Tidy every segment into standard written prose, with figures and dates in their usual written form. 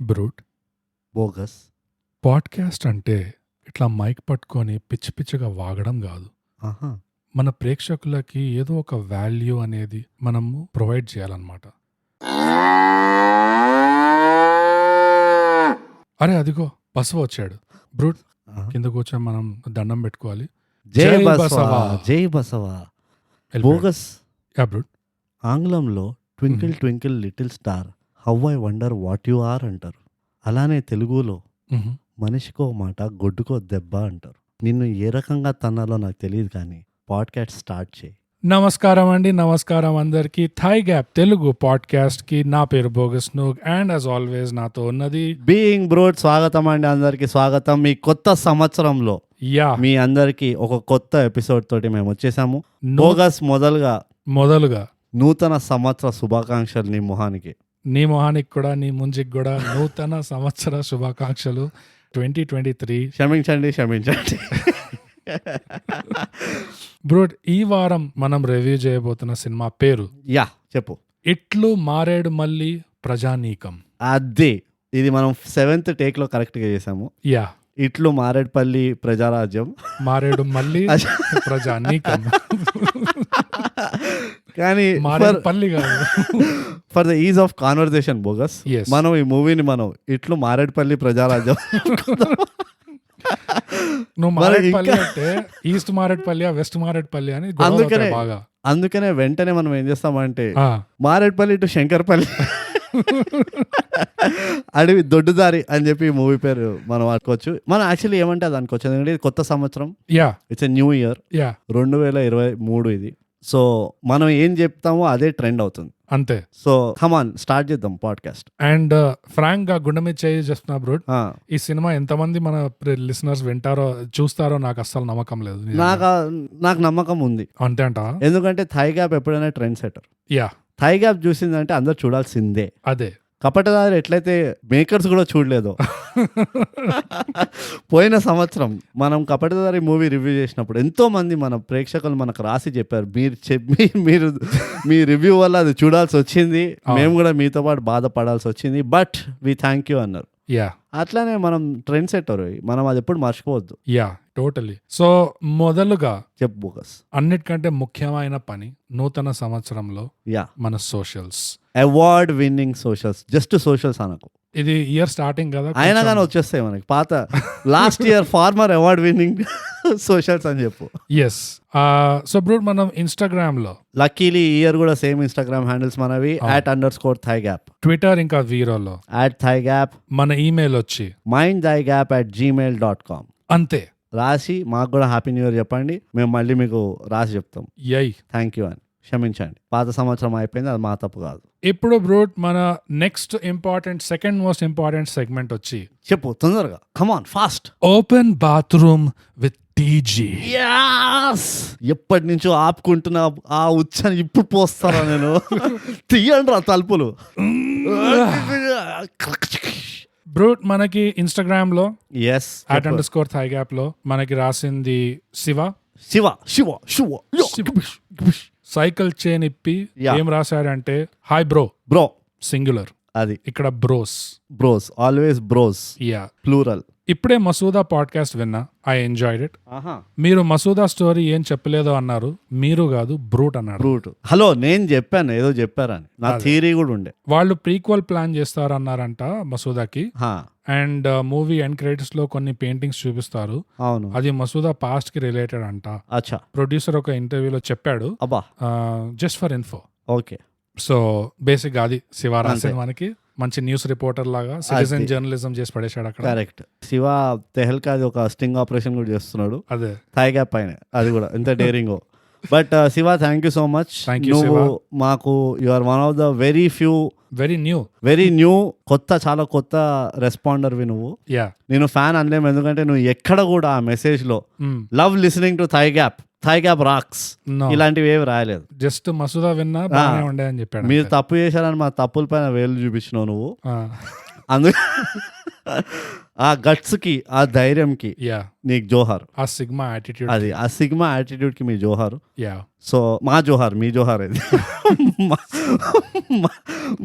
Brute bogus. Podcast అంటే ఇట్లా mic పట్టుకొని పిచ్చి పిచ్చిగా వాగడం కాదు. ఆహా! మన ప్రేక్షకులకి ఏదో ఒక వాల్యూ అనేది మనము ప్రొవైడ్ చేయాలన్నమాట. అరే అదిగో బసవ వచ్చాడు. బ్రూట్ ఆహా! కింద కూర్చొని మనం దండం పెట్టుకోవాలి. జై జై బసవ! బసవ! జై బసవ! వెళ్ళిపోయాడు. బోగస్ యా బ్రూట్. ఆంగ్లంలో twinkle twinkle little star how I wonder what you are అంటారు. అలానే తెలుగులో మ్హూ. మనిషికో మాట గొడ్డుకో దెబ్బ అంటారు. నిన్ను ఏ రకంగా తన్నాలో నాకు తెలియదు కానీ పాడ్కాస్ట్ స్టార్ట్ చేయి. నమస్కారం అండి, నమస్కారం అందరికి. థై గ్యాప్ తెలుగు పాడ్కాస్ట్ కి నా పేరు బోగస్ నూగ్ అండ్ యాజ్ ఆల్వేస్ నాతో ఉన్నది బీయింగ్ బ్రోడ్ స్వాగతం అండి, అందరికి స్వాగతం. మీ కొత్త సంవత్సరంలో యా మీ అందరికి ఒక కొత్త ఎపిసోడ్ తోటి మేము వచ్చేసాము. నూ- బోగస్ మొదలుగా నూతన సంవత్సర శుభాకాంక్షలు నీ మొహానికి. నీ మొహానికి కూడా నీ ముంజికి కూడా నూతన సంవత్సర శుభాకాంక్షలు 2023. క్షమించండి. బ్రూట్, ఈ వారం మనం రివ్యూ చేయబోతున్న సినిమా పేరు యా చెప్పు. ఇట్లు మారేడు మల్లి ప్రజానీకం. అదే ఇది మనం 7th టేక్ లో కరెక్ట్ గా చేసాము. యా, ఇట్లు మారేడ్పల్లి ప్రజారాజ్యం. మారేడు మల్లి ప్రజానీకం. కానీ మారేడు పల్లి కాదు. For the is of conversation bogus, Yes. మనం ఈ మూవీని మనం ఇట్లు మారేడ్పల్లి ప్రజారాజ్యం నువ్వు మరి మారేడుపల్లి ఇంకా- అంటే ఈస్ట్ మారేడుపల్లి వెస్ట్ మారేడుపల్లి అని గొడవలు అందుకనే- అవుతాయి బాగా. అందుకనే వెంటనే మనం ఏం చేస్తామంటే ఆ, మారేడ్పల్లి టు శంకర్పల్లి అడవి దొడ్డుదారి అని చెప్పి మూవీ పేరు మనం అనుకోవచ్చు. మనం యాక్చువల్లీ ఏమంటే అది అనుకోవచ్చు, ఎందుకంటే ఇది కొత్త సంవత్సరం, yeah it's a new year, yeah 2023 ఇది. సో మనం ఏం చెప్తామో అదే ట్రెండ్ అవుతుంది. అంతే. సో కమాన్ స్టార్ట్ చేద్దాం పాడ్కాస్ట్. అండ్ ఫ్రాంక్ గా గుండె మీద చేయి చెప్తున్నా బ్రూట్, ఈ సినిమా ఎంతమంది మన లిసనర్స్ వింటారో చూస్తారో నాకు అస్సలు నమ్మకం లేదు. నిజంగా. నాకు నమ్మకం ఉంది, అంతే అంట. ఎందుకంటే థై గ్యాప్ ఎప్పుడైనా ట్రెండ్ సెటర్. యా థై గ్యాప్ చూసిందంటే అందరు చూడాల్సిందే. అదే. కపటదారు ఎట్లయితే మేకర్స్ కూడా చూడలేదు. పోయిన సంవత్సరం మనం కపటదారి మూవీ రివ్యూ చేసినప్పుడు ఎంతో మంది మన ప్రేక్షకులు మనకు రాసి చెప్పారు, మీరు మీ రివ్యూ వల్ల అది చూడాల్సి వచ్చింది, మేము కూడా మీతో పాటు బాధపడాల్సి వచ్చింది, బట్ వి థ్యాంక్ యూ అన్నారు. యా అట్లానే మనం ట్రెండ్ సెటర్, మనం అది ఎప్పుడు మర్చిపోవద్దు. Yeah totally. సో మొదలుగా చెప్పు బోగస్. అన్నిటికంటే ముఖ్యమైన పని నూతన సంవత్సరంలో యా, మన socials. Award winning socials, just socials అనకు, ఇది ఇయర్ స్టార్టింగ్ కదా, అయినా కానీ వచ్చేస్తాయి మనకి పాత last year former award winning socials అని చెప్పు. ఎస్. సో బ్రూట్, మనం ఇన్స్టాగ్రామ్ లో, లక్కీలీ ఈ ఇయర్ కూడా సేమ్ ఇన్స్టాగ్రామ్ హ్యాండిల్స్ మనవి @_thigap, ట్విట్టర్ ఇంకా వీరోలో, @thigap, మన ఈమెయిల్ వచ్చి mindthigap@gmail.com అంతే. రాసి మాకు కూడా హ్యాపీ న్యూ ఇయర్ చెప్పండి, మేము మళ్ళీ మీకు రాసి చెప్తాం యై. థ్యాంక్ యూ అని. క్షమించండి, పాత సంవత్సరం అయిపోయింది, అది మా తప్పు కాదు. ఇప్పుడు బ్రూట్, మన next second most important segment వచ్చి చెప్పు తొందరగా, come on fast. Open bathroom with TG. ఎప్పటి నుంచో ఆపుకుంటున్నా ఆ ఉచ్చని ఇప్పుడు పోస్తారా నేను. తీయండి రా తలుపులు. బ్రూట్, మనకి ఇన్స్టాగ్రామ్ లో ఎస్ @_thigap లో మనకి రాసింది శివ. సైకిల్ చైన్ ఇప్పి Yeah. ఏం రాశారంటే, హాయ్ బ్రో, బ్రో, సింగులర్, అది ఇక్కడ bros. Bros, always bros, ya. Plural. ఇప్పుడే మసూదా పాడ్కాస్ట్ విన్నా, ఐ ఎంజాయ్డ్ ఇట్. మీరు మసూదా స్టోరీ ఏం చెప్పలేదో అన్నారు, మీరు కాదు బ్రూట్ అన్నారు. రూట్. హలో, నేను చెప్పాను ఏదో చెప్పారని, నా అదే. థియరీ కూడా ఉండే. వాళ్ళు ప్రీక్వల్ ప్లాన్ చేస్తారన్నారంట మసూదాకి. హా, అండ్ మూవీ ఎండ్ క్రెడిట్స్ లో కొన్ని పెయింటింగ్స్ చూపిస్తారు, అవును. అది మసూదా పాస్ట్ కి రిలేటెడ్ అంట. అచ్చా, ప్రొడ్యూసర్ ఒక ఇంటర్వ్యూలో చెప్పాడు, అబ్బా, just for info. Okay. So basic అది శివ రాసిన అంతే. మనకి మంచి న్యూస్ రిపోర్టర్ లాగా సిటిజన్ అది. జర్నలిజం చేసి పడేశాడు అక్కడ. కరెక్ట్. శివ తెహల్కాది ఒక స్టింగ్ ఆపరేషన్ కూడా చేస్తున్నాడు అదే. థై గ్యాప్ పైన, అది కూడా ఎంత డేరింగో. But Shiva, thank you so much. Thank you, నువ్వు శివ. మాకు you are one of the very very new. చాలా కొత్త రెస్పాండర్వి నువ్వు. యా. నేను ఫ్యాన్ అనలేము, ఎందుకంటే నువ్వు ఎక్కడ కూడా ఆ మెసేజ్ లో love listening to Thigap rocks ఇలాంటివి ఏవి రాయలేదు. జస్ట్ మసూదా విన్నా బాగానే ఉండే అని చెప్పాడు. మీరు తప్పు చేశారని మా తప్పుల పైన వేలు చూపించినావు నువ్వు. అందు ఆ గట్స్కి, ఆ ధైర్యంకి యా నీకు జోహార్. ఆ సిగ్మా యాటిట్యూడ్ అది ఆ సిగ్మా యాటిట్యూడ్కి మీ జోహారు. యా సో మా జోహార్, మీ జోహార్ అది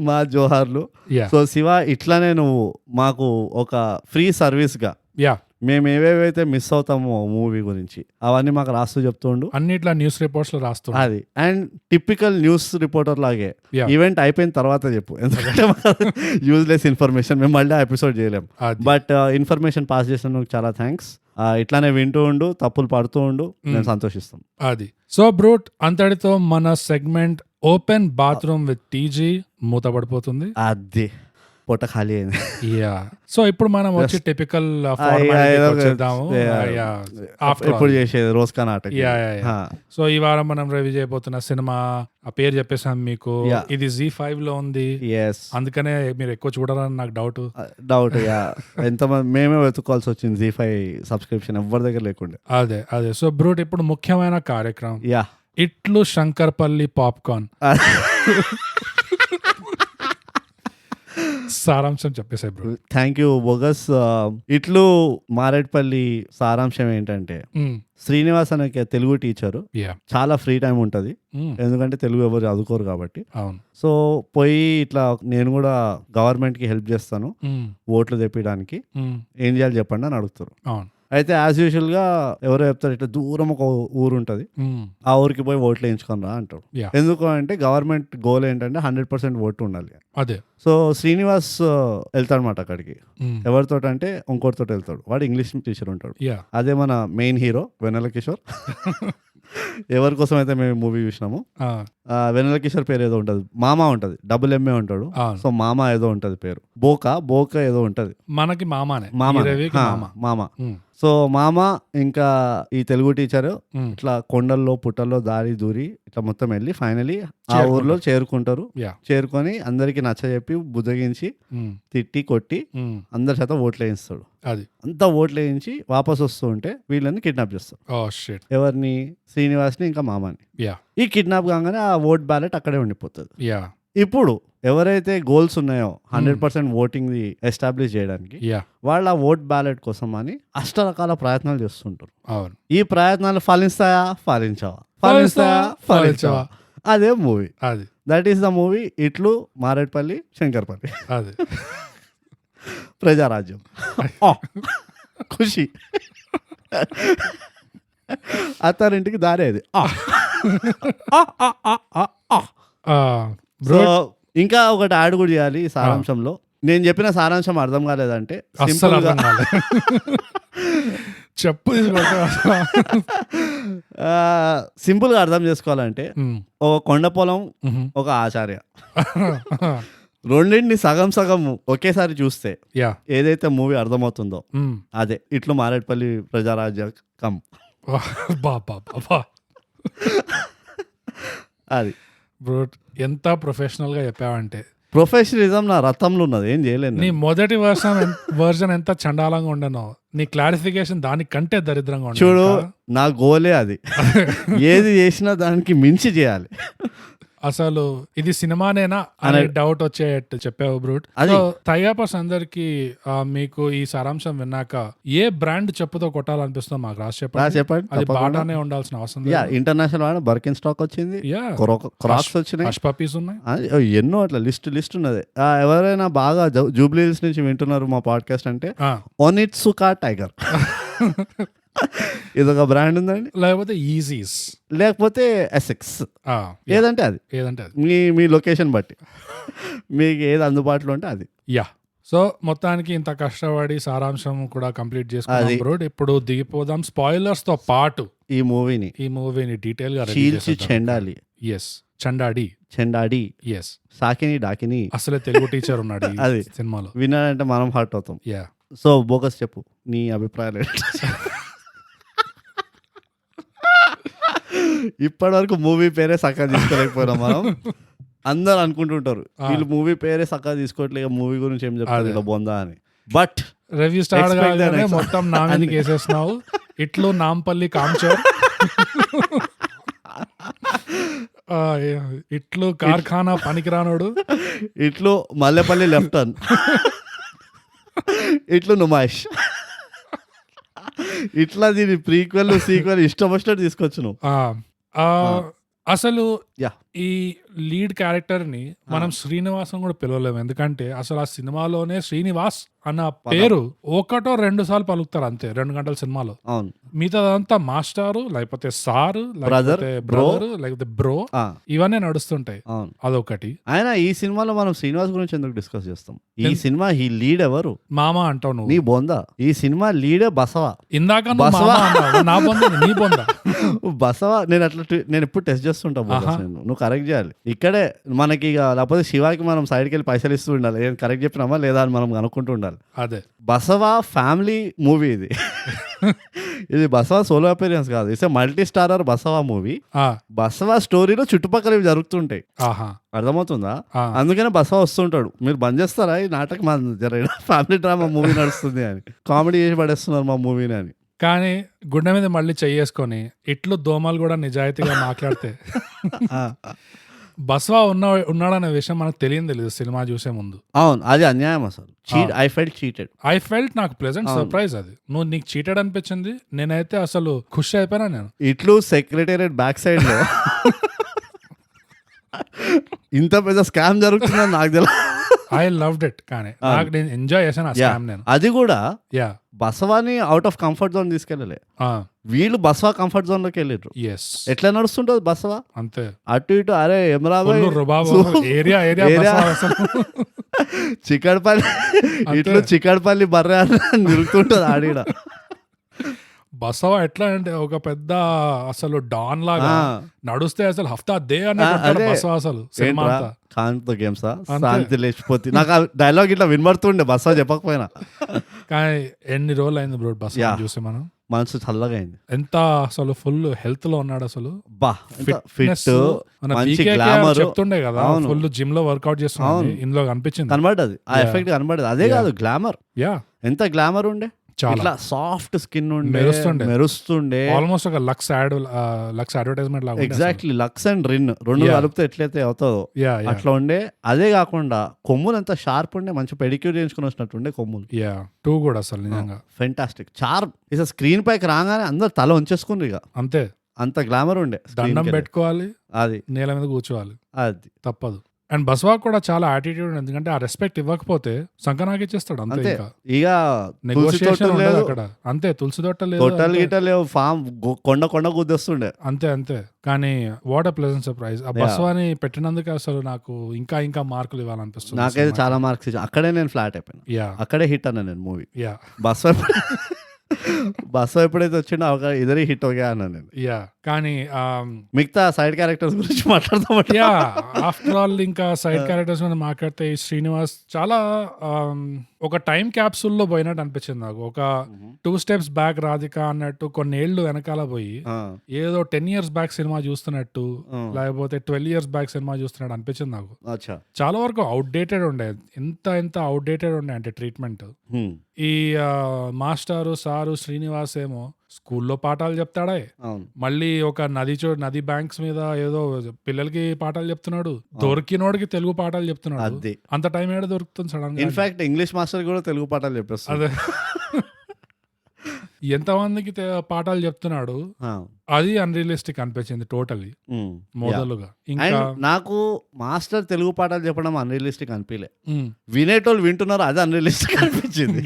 మా జోహార్లు. యా సో శివ, ఇట్లానే నువ్వు మాకు ఒక ఫ్రీ సర్వీస్గా యా మేము ఏవేవైతే మిస్ అవుతామో మూవీ గురించి అవన్నీ మాకు రాస్తూ చెప్తుండు. అన్నిట్లా న్యూస్ రిపోర్ట్స్ లో రాస్తూ అది అండ్ టిపికల్ న్యూస్ రిపోర్టర్ లాగే Yeah. ఈవెంట్ అయిపోయిన తర్వాత చెప్పు, ఎందుకంటే యూజ్లెస్ ఇన్ఫర్మేషన్ మేము మళ్ళీ ఎపిసోడ్ చేయలేం. అది. బట్ ఇన్ఫర్మేషన్ పాస్ చేసినందుకు చాలా థ్యాంక్స్. ఇట్లానే వింటూ ఉండు, తప్పులు పడుతూ ఉండు, నేను సంతోషిస్తాం. అది. సో బ్రూట్, అంతటితో మన segment open bathroom with TG మూతపడిపోతుంది. అది పొట్ట ఖాళీ అయింది. యా సో ఇప్పుడు మనం వచ్చి టిపికల్ వచ్చేద్దాము. ఎప్పుడు చేసేది రోజుకా నాటకం. సో ఈ వారం మనం రివ్యూ చేయబోతున్న సినిమా ఆ పేరు చెప్పేసాం మీకు. Yeah. ఇది Z5 లో ఉంది, ఎస్ అందుకనే మీరు ఎక్కువ చూడరని నాకు డౌట్. ఎంతమంది మేమే వెతుక్కోవాల్సి వచ్చింది Z5 సబ్స్క్రిప్షన్ ఎవరి దగ్గర లేకుండా. అదే అదే. సో బ్రూట్, ఇప్పుడు ముఖ్యమైన కార్యక్రమం యా ఇట్లు శంకర్పల్లి పాప్కార్న్ సారాంశం చెప్పేసాయి బ్రో. Thank you bogus. ఇట్లు మారేడ్పల్లి సారాంశం ఏంటంటే, శ్రీనివాస్ అనే తెలుగు టీచరు, యా చాలా ఫ్రీ టైం ఉంటుంది ఎందుకంటే తెలుగు ఎవరు చదువుకోరు కాబట్టి. అవును. సో పోయి ఇట్లా నేను కూడా గవర్నమెంట్కి హెల్ప్ చేస్తాను ఓట్లు తెప్పించడానికి, ఏం చేయాలి చెప్పండి అని అడుగుతారు. అవును. అయితే యాజ్ యూజువల్గా ఎవరో చెప్తారు, ఇట్లా దూరం ఒక ఊరు ఉంటుంది, ఆ ఊరికి పోయి ఓట్లు వేయించుకొని రా అంటారు. Yeah. ఎందుకు అంటే గవర్నమెంట్ గోల్ ఏంటంటే 100% ఓటు ఉండాలి. అదే. సో శ్రీనివాస్ వెళ్తాడనమాట అక్కడికి. ఎవరితో అంటే ఇంకోటితో వెళ్తాడు. వాడు ఇంగ్లీష్ టీచర్ ఉంటాడు. యా అదే మన మెయిన్ హీరో వెన్నెల కిషోర్. ఎవరి కోసం అయితే మేము మూవీ చూసినాము, వెన్నెల కిషోర్ పేరు ఏదో ఉంటది, మామ ఉంటది, MA ఉంటాడు. సో మామ ఏదో ఉంటది పేరు, బోక ఏదో ఉంటది. మనకి మామానే, మామ. సో మామ ఇంకా ఈ తెలుగు టీచర్ ఇట్లా కొండల్లో పుట్టల్లో దారి దూరి ఇట్లా మొత్తం వెళ్ళి ఫైనలీ ఆ ఊర్లో చేరుకుంటారు. చేరుకొని అందరికి నచ్చజెప్పి బుద్ధగించి తిట్టి కొట్టి అందరి చేత ఓట్లు వేయిస్తాడు. అది అంతా ఓట్లు వేయించి వాపస్ వస్తూ ఉంటే వీళ్ళని కిడ్నాప్ చేస్తారు. ఎవరిని? శ్రీనివాస్ని ఇంకా మామని. ఈ కిడ్నాప్ కాగానే ఆ ఓట్ బ్యాలెట్ అక్కడే ఉండిపోతుంది. ఇప్పుడు ఎవరైతే గోల్స్ ఉన్నాయో 100% ఓటింగ్ ది ఎస్టాబ్లిష్ చేయడానికి, వాళ్ళ ఓట్ బ్యాలెట్ కోసం అని అష్టరకాల ప్రయత్నాలు చేస్తుంటారు. ఈ ప్రయత్నాలు ఫలిస్తాయా ఫలించావా అదే movie. That is the movie ఇట్లు మారేడ్పల్లి శంకర్పల్లి ప్రజారాజ్యం. ఖుషి అత్తారింటికి దారేది. సో ఇంకా ఒకటి యాడ్ కూడా చేయాలి ఈ సారాంశంలో. నేను చెప్పిన సారాంశం అర్థం కాలేదంటే చెప్పు, సింపుల్ గా అర్థం చేసుకోవాలంటే, ఒక కొండ పొలం, ఒక ఆచార్య, రెండింటిని సగం సగం ఒకేసారి చూస్తే ఏదైతే మూవీ అర్థమవుతుందో అదే ఇట్లు మారేడ్పల్లి ప్రజారాజ్యం. అది బ్రో, ఎంత ప్రొఫెషనల్ గా చెప్పావంటే. ప్రొఫెషనలిజం నా రథంలో ఉన్నది, ఏం చేయలేదు. నీ మొదటి వర్షన్ ఎంత చండాలంగా ఉండనో, నీ క్లారిఫికేషన్ దానికంటే దరిద్రంగా ఉండే. చూడు, నా గోలే అది. ఏది చేసినా దానికి మించి చేయాలి. అసలు ఇది సినిమానేనా అనే డౌట్ వచ్చేట్టు చెప్పావు బ్రూట్. సో థైయాపర్స్ అందరికి మీకు ఈ సారాంశం విన్నాక ఏ బ్రాండ్ చెప్పుతో కొట్టాలనిపిస్తుందో మాకు రాసి చెప్పండి. అది బాటానే ఉండాల్సిన అవసరం లేదు. ఇంటర్నేషనల్ బర్కిన్ స్టాక్ వచ్చింది, క్రాక్స్ వచ్చినాయి, హష్ పప్పీస్ ఉన్నాయి, ఎన్నో అట్లా లిస్ట్ ఉన్నది. ఎవరైనా బాగా జూబ్లీ హిల్స్ నుంచి వింటున్నారు మా పాడ్కాస్ట్ అంటే ఒనిట్సుకా టైగర్ ఇదొక బ్రాండ్ ఉందండి. లేకపోతే ఈజీస్, లేకపోతే ఎసెక్స్, ఏదంటే అది మీ లొకేషన్ బట్టి మీకు ఏది అందుబాటులో ఉంటే అది. సో మొత్తానికి ఇంత కష్టపడి సారాంశం కూడా కంప్లీట్ చేసుకున్నాం బ్రో. ఇప్పుడు దిగిపోదాం స్పాయిలర్స్ తో పాటు ఈ మూవీని డీటెయిల్ గా చెండాలి. చెండాడి ఎస్ సాకిని డాకిని అసలే తెలుగు టీచర్ ఉన్నాడు అది సినిమాలో. వినాలంటే మనం హర్ట్ అవుతాం. సో బోగస్ చెప్పు నీ అభిప్రాయాలు. ఇప్పటి వరకు మూవీ పేరే సక్క తీసుకోలేకపోయినా మనం. అందరు అనుకుంటుంటారు వీళ్ళు మూవీ పేరే సక్క తీసుకోవట్లేదు, మూవీ గురించి ఏం చెప్తారు ఇలా బొందా అని. బట్ రివ్యూ స్టార్ట్ కాగానే మొత్తం నా మీదకి వేసేస్తున్నావు. ఇట్లు నాంపల్లి కాంచర్, ఇట్లు కార్ఖానా పనికిరానోడు, ఇట్లు మల్లెపల్లి లెఫ్ట్ టర్న్, ఇట్లు నుమాయిష్. ఇట్లా దీని ప్రీక్వెల్ సీక్వెల్ ఇష్టం వచ్చినట్టు తీసుకొచ్చు నువ్వు. అసలు యా ఈ లీడ్ క్యారెక్టర్ ని మనం శ్రీనివాసం కూడా పిలవలేము, ఎందుకంటే అసలు ఆ సినిమాలోనే శ్రీనివాస్ అన్న పేరు ఒకటో 2 సార్లు పలుకుతారు అంతే 2 గంటల సినిమాలో. అవును. మిగతాదంతా మాస్టారు, లేకపోతే సారు, లేకపోతే బ్రదర్, లేకపోతే బ్రో, ఇవన్నీ నడుస్తుంటాయి. అవును. అదొకటి. ఆయన ఈ సినిమాలో మనం శ్రీనివాస్ గురించి ఎందుకు డిస్కస్ చేస్తాం? ఈ సినిమా ఈ లీడ్ ఎవరు? మామ అంటావు నువ్వు. నీ బొందా. ఈ సినిమా లీడే బసవ. ఇందాక నువ్వు మామ అన్నావు, నా బొంద నీ బొంద. బసవ. నేను ఎప్పుడు టెస్ట్ చేస్తుంటా. నువ్వు కరెక్ట్ చేయాలి. ఇక్కడే మనకి ఇక లేకపోతే శివాకి మనం సైడ్కి వెళ్ళి పైసలు ఇస్తూ ఉండాలి, ఏం కరెక్ట్ చెప్పినామా లేదా అని మనం కనుక్కుంటూ ఉండాలి. అదే బసవ ఫ్యామిలీ మూవీ ఇది. ఇది బసవ సోలో అపీరియన్స్ కాదు, it's multi starrer Basava movie. Basava స్టోరీలో చుట్టుపక్కల ఇవి జరుగుతుంటాయి. అర్థమవుతుందా? అందుకనే బసవ వస్తుంటాడు. మీరు బంద్ చేస్తారా ఈ నాటకం, మా ఫ్యామిలీ డ్రామా మూవీ నడుస్తుంది అని, కామెడీ చేసి పడేస్తున్నారు మా మూవీని అని. కానీ గుండె మీద మళ్ళీ చెయ్యేసుకొని ఇట్లు దోమలు కూడా నిజాయితీగా మాట్లాడితే బస్వా ఉన్నాడనే విషయం మనకు తెలియదు సినిమా చూసే ముందు. అవును, అది అన్యాయం అసలు. ఐ ఫెల్ట్ నాకు ప్లెజెంట్ సర్ప్రైజ్ అది. నీకు చీటెడ్ అనిపించింది, నేనైతే అసలు ఖుషి అయిపోయినా. నేను ఇట్లు సెక్రటేరియట్ బ్యాక్ సైడ్ లో ఇంత పెద్ద స్కామ్ జరుగుతుందని నాకు తెలియదు. I loved it. కానీ నాకు నేను ఎంజాయ్ చేశాను ఆ స్కామ్. నేను అది కూడా బసవాని అవుట్ ఆఫ్ కంఫర్ట్ జోన్ తీసుకెళ్ళలే, వీళ్ళు బసవా కంఫర్ట్ జోన్ లోకి వెళ్ళారు. ఎట్లా నడుస్తుంటది బసవా? అంతే అటు ఇటు. అరే ఎమరాబాద్ చిక్కడపల్లి ఇట్లు చిక్కడపల్లి బర్రె అని నిలుతుంటది ఆడిడ. బసవ ఎట్లా అంటే ఒక పెద్ద అసలు డాన్ లాగా నడుస్తే అసలు హఫ్తా దే అని బసవ అసలు సినిమా కాంతో గేమ్సా శాంతి లేచిపోతే. నాకు ఆ డైలాగ్ ఇట్లా వినబడుతుండే బసవ చెప్పకపోయినా. కానీ ఎన్ని రోజులు అయింది బ్రో బసవ చూసి, మనం మనసు చల్లగా అయింది. ఎంత అసలు ఫుల్ హెల్త్ లో ఉన్నాడు అసలు. ఫిట్ చెప్తుండే కదా, ఫుల్ జిమ్ లో వర్కౌట్ చేస్తున్నాడు. ఇందులో కనిపించింది, కనబడ్డది ఆ ఎఫెక్ట్ కనబడదు. అదే కాదు గ్లామర్, ఎంత గ్లామర్ ఉండే, చాలా సాఫ్ట్ స్కిన్ ఉండే, మెరుస్తుండే. ఆల్మోస్ట్ ఒక లక్స్ అడ్వర్టైజ్మెంట్ లాగా. ఎగ్జాక్ట్లీ, లక్స్ అండ్ రిన్ రెండు కలిపితే ఎట్లయితే అవుతుందో అట్లా ఉండే. అదే కాకుండా కొమ్ములు ఎంత షార్ప్ ఉండే, మంచి పెడిక్యూర్ చేయించుకుని వచ్చినట్టు ఉండే కొమ్ములు. టూ కూడా అసలు నిజంగా ఫెంటాస్టిక్. చార్మ్ ఇక స్క్రీన్ పైకి రాగానే అందరు తల ఉంచేసుకుండ్రు ఇక, అంతే. అంత గ్లామర్ ఉండే. దండం పెట్టుకోవాలి, అది నేల మీద కూర్చోవాలి, అది తప్పదు. అండ్ బస్వా కూడా చాలా యాటిట్యూడ్, ఎందుకంటే ఆ రెస్పెక్ట్ ఇవ్వకపోతే సంకనాకి ఇచ్చేస్తాడు అంతే. ఇక నెగోషియేషన్ అక్కడ అంతే. తులసి తోటలు ఫామ్ కొండ గుద్దేస్తుండే అంతే. కానీ వాట్ అ ప్లెజెంట్ సర్ప్రైజ్. ఆ బస్వాని పెట్టినందుకు అసలు నాకు ఇంకా మార్కులు ఇవ్వాలనిపిస్తుంది. నాకైతే చాలా మార్క్స్ ఇచ్చా. అక్కడే నేను ఫ్లాట్ అయిపోయాను. అక్కడే హిట్ అన్నా నేను మూవీ. బస్సు ఎప్పుడైతే వచ్చిండో ఇదరే హిట్ ఓకే అన్నా నేను. కానీ మిగతా సైడ్ క్యారెక్టర్స్ గురించి మాట్లాడదాం. ఆఫ్టర్ ఆల్ ఇంకా సైడ్ క్యారెక్టర్స్ గురించి మాట్లాడితే శ్రీనివాస్ చాలా ఒక టైం క్యాప్సూల్ లో పోయినట్టు అనిపించింది నాకు. ఒక 2 steps బ్యాక్ రాధిక అన్నట్టు కొన్ని ఏళ్ళు వెనకాల పోయి ఏదో 10 years బ్యాక్ సినిమా చూస్తున్నట్టు, లేకపోతే 12 years బ్యాక్ సినిమా చూస్తున్నట్టు అనిపించింది నాకు. చాలా వరకు అవుట్డేటెడ్ ఉండే, ఎంత అవుట్డేటెడ్ ఉండే అంటే ట్రీట్మెంట్. ఈ మాస్టారు సారు శ్రీనివాస్ ఏమో స్కూల్లో పాఠాలు చెప్తాడా, మళ్ళీ ఒక నది బ్యాంక్స్ మీద ఏదో పిల్లలకి పాఠాలు చెప్తున్నాడు, దొరికినోడికి తెలుగు పాఠాలు చెప్తున్నాడు. అంత టైం ఏడ దొరుకుతుంది సడన్ గా? ఇన్ఫాక్ట్ ఇంగ్లీష్ మాస్టర్ కూడా తెలుగు పాఠాలు చెప్పేస్తాడు. అదే ఎంతమందికి పాఠాలు చెప్తున్నాడు, అది అన్రియలిస్టిక్ అనిపించింది టోటలీ మొదలుగా. ఇంకా నాకు మాస్టర్ తెలుగు పాఠాలు చెప్పడం అన్రియలిస్టిక్ అనిపించలే, వినేటోళ్ళు వింటున్నారు అది అన్రియలిస్టిక్ అనిపించింది.